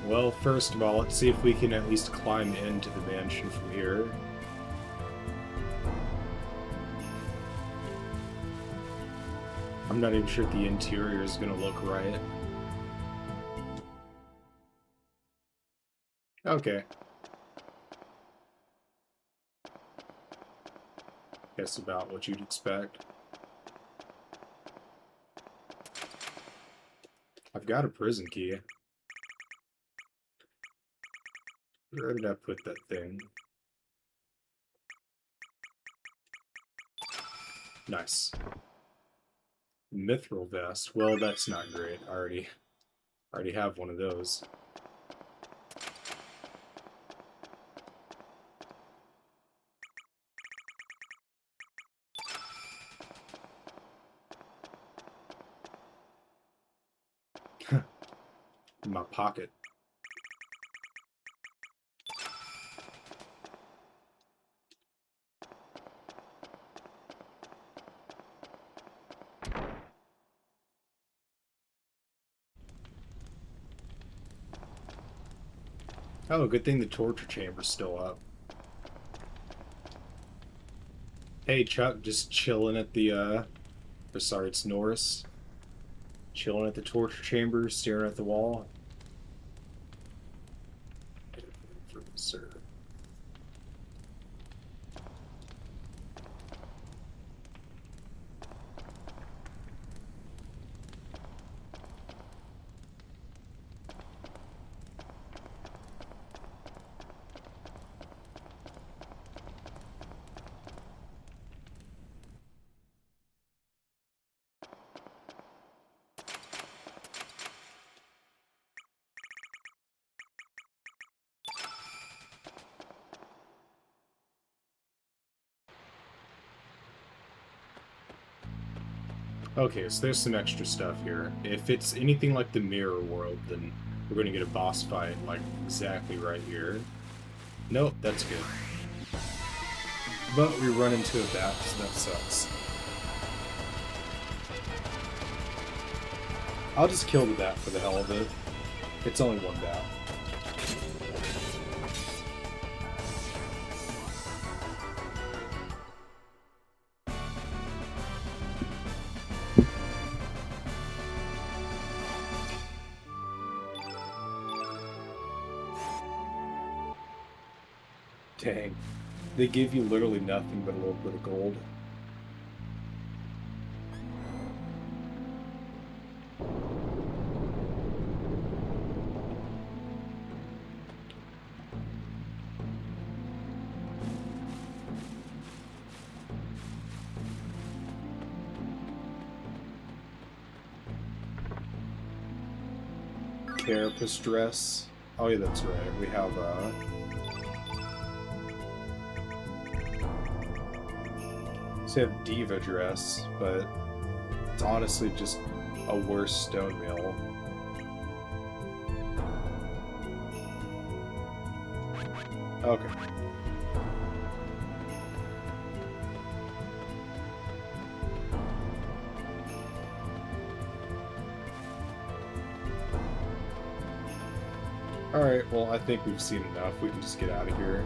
Well, first of all, let's see if we can at least climb into the mansion from here. I'm not even sure if the interior is going to look right. Okay. Guess about what you'd expect. I've got a prison key. Where did I put that thing? Nice. Mithril vest. Well, that's not great. I already have one of those. In my pocket. Oh, good thing the torture chamber's still up. Hey, Chuck, just chilling at the, or sorry, it's Norris. Chilling at the torture chamber, staring at the wall. Sir. Okay, so there's some extra stuff here. If it's anything like the mirror world, then we're going to get a boss fight, like, exactly right here. Nope, that's good. But we run into a bat, so that sucks. I'll just kill the bat for the hell of it. It's only one bat. Dang. They give you literally nothing but a little bit of gold. Carapace dress. Oh yeah, that's right. We have so we have Diva dress, but it's honestly just a worse stone mill. Okay. Alright, well, I think we've seen enough. We can just get out of here.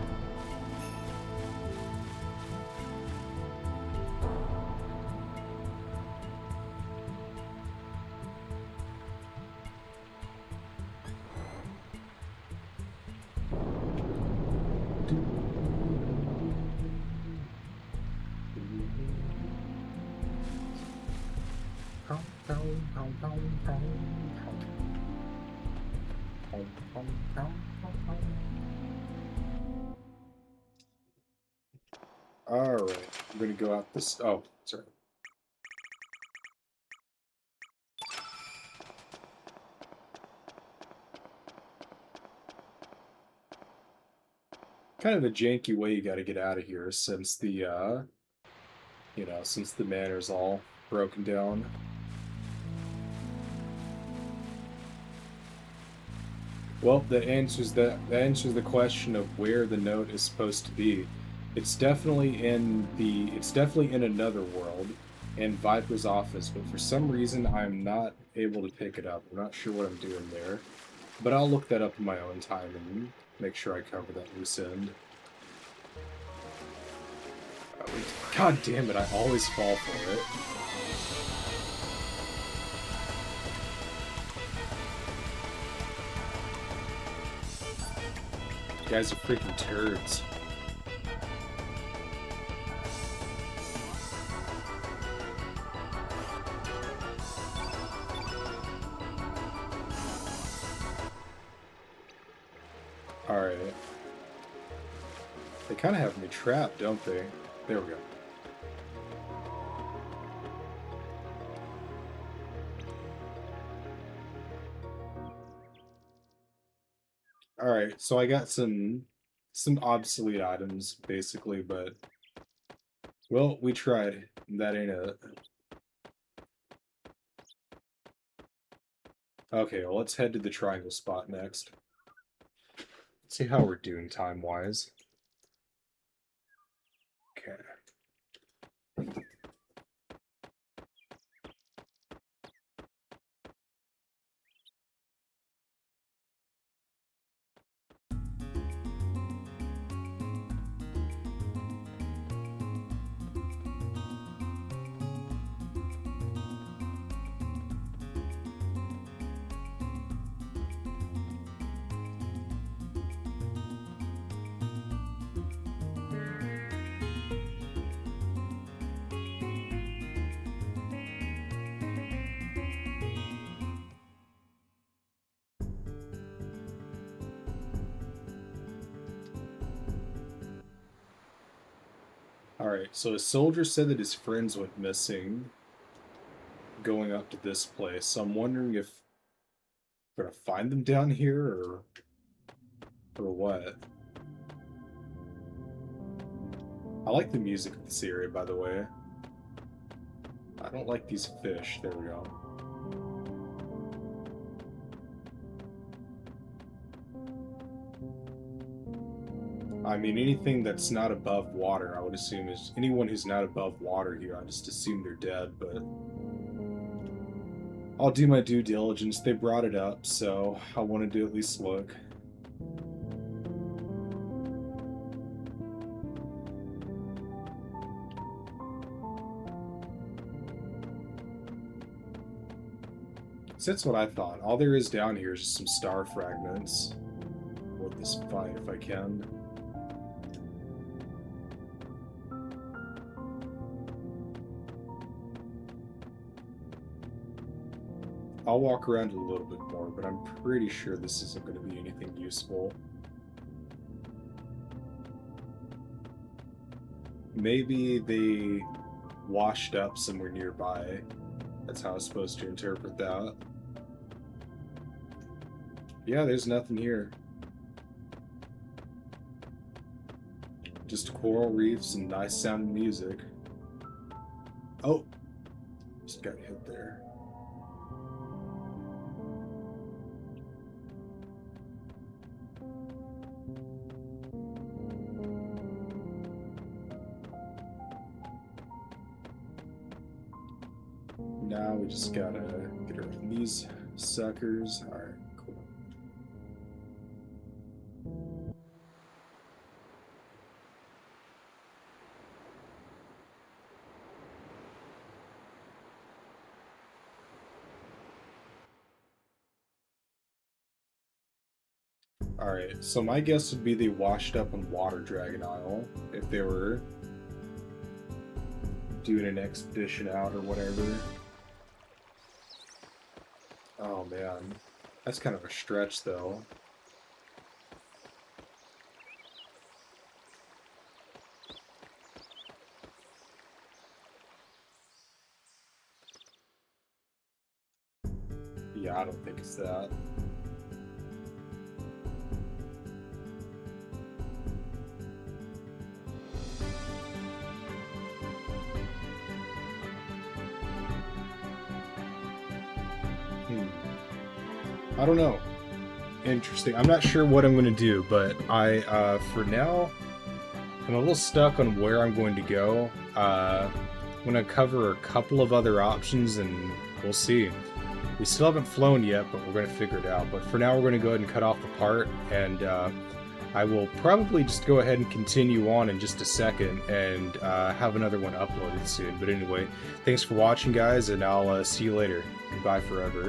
Alright, I'm gonna go out this. Oh, sorry. Kind of a janky way you gotta get out of here since the, you know, since the manor's all broken down. Well, that answers the question of where the note is supposed to be. It's definitely in another world, in Viper's office, but for some reason I'm not able to pick it up. I'm not sure what I'm doing there, but I'll look that up in my own time and make sure I cover that loose end. God damn it! I always fall for it. You guys are freaking turds. Alright. They kind of have me trapped, don't they? There we go. Alright, so I got some obsolete items, basically, but... Well, we tried. That ain't it. Okay, well, let's head to the triangle spot next. Let's see how we're doing time-wise. Okay. Alright, so a soldier said that his friends went missing going up to this place, so I'm wondering if we're gonna find them down here, or what? I like the music of this area, by the way. I don't like these fish. There we go. I mean, anything that's not above water, I would assume is... Anyone who's not above water here, I just assume they're dead, but... I'll do my due diligence. They brought it up, so I wanted to at least look. So that's what I thought. All there is down here is just some star fragments. With this fight, if I can. I'll walk around a little bit more, but I'm pretty sure this isn't going to be anything useful. Maybe they washed up somewhere nearby. That's how I was supposed to interpret that. Yeah, there's nothing here. Just coral reefs and nice sounding music. Oh! Just got hit there. Now we just gotta get around these suckers. Alright, cool. Alright, so my guess would be they washed up on Water Dragon Isle if they were doing an expedition out or whatever. Oh man, that's kind of a stretch though. Yeah, I don't think it's that. I don't know. Interesting. I'm not sure what I'm going to do, but for now, I'm a little stuck on where I'm going to go. I'm going to cover a couple of other options, and we'll see. We still haven't flown yet, but we're going to figure it out. But for now, we're going to go ahead and cut off the part, and I will probably just go ahead and continue on in just a second and have another one uploaded soon. But anyway, thanks for watching, guys, and I'll see you later. Goodbye forever.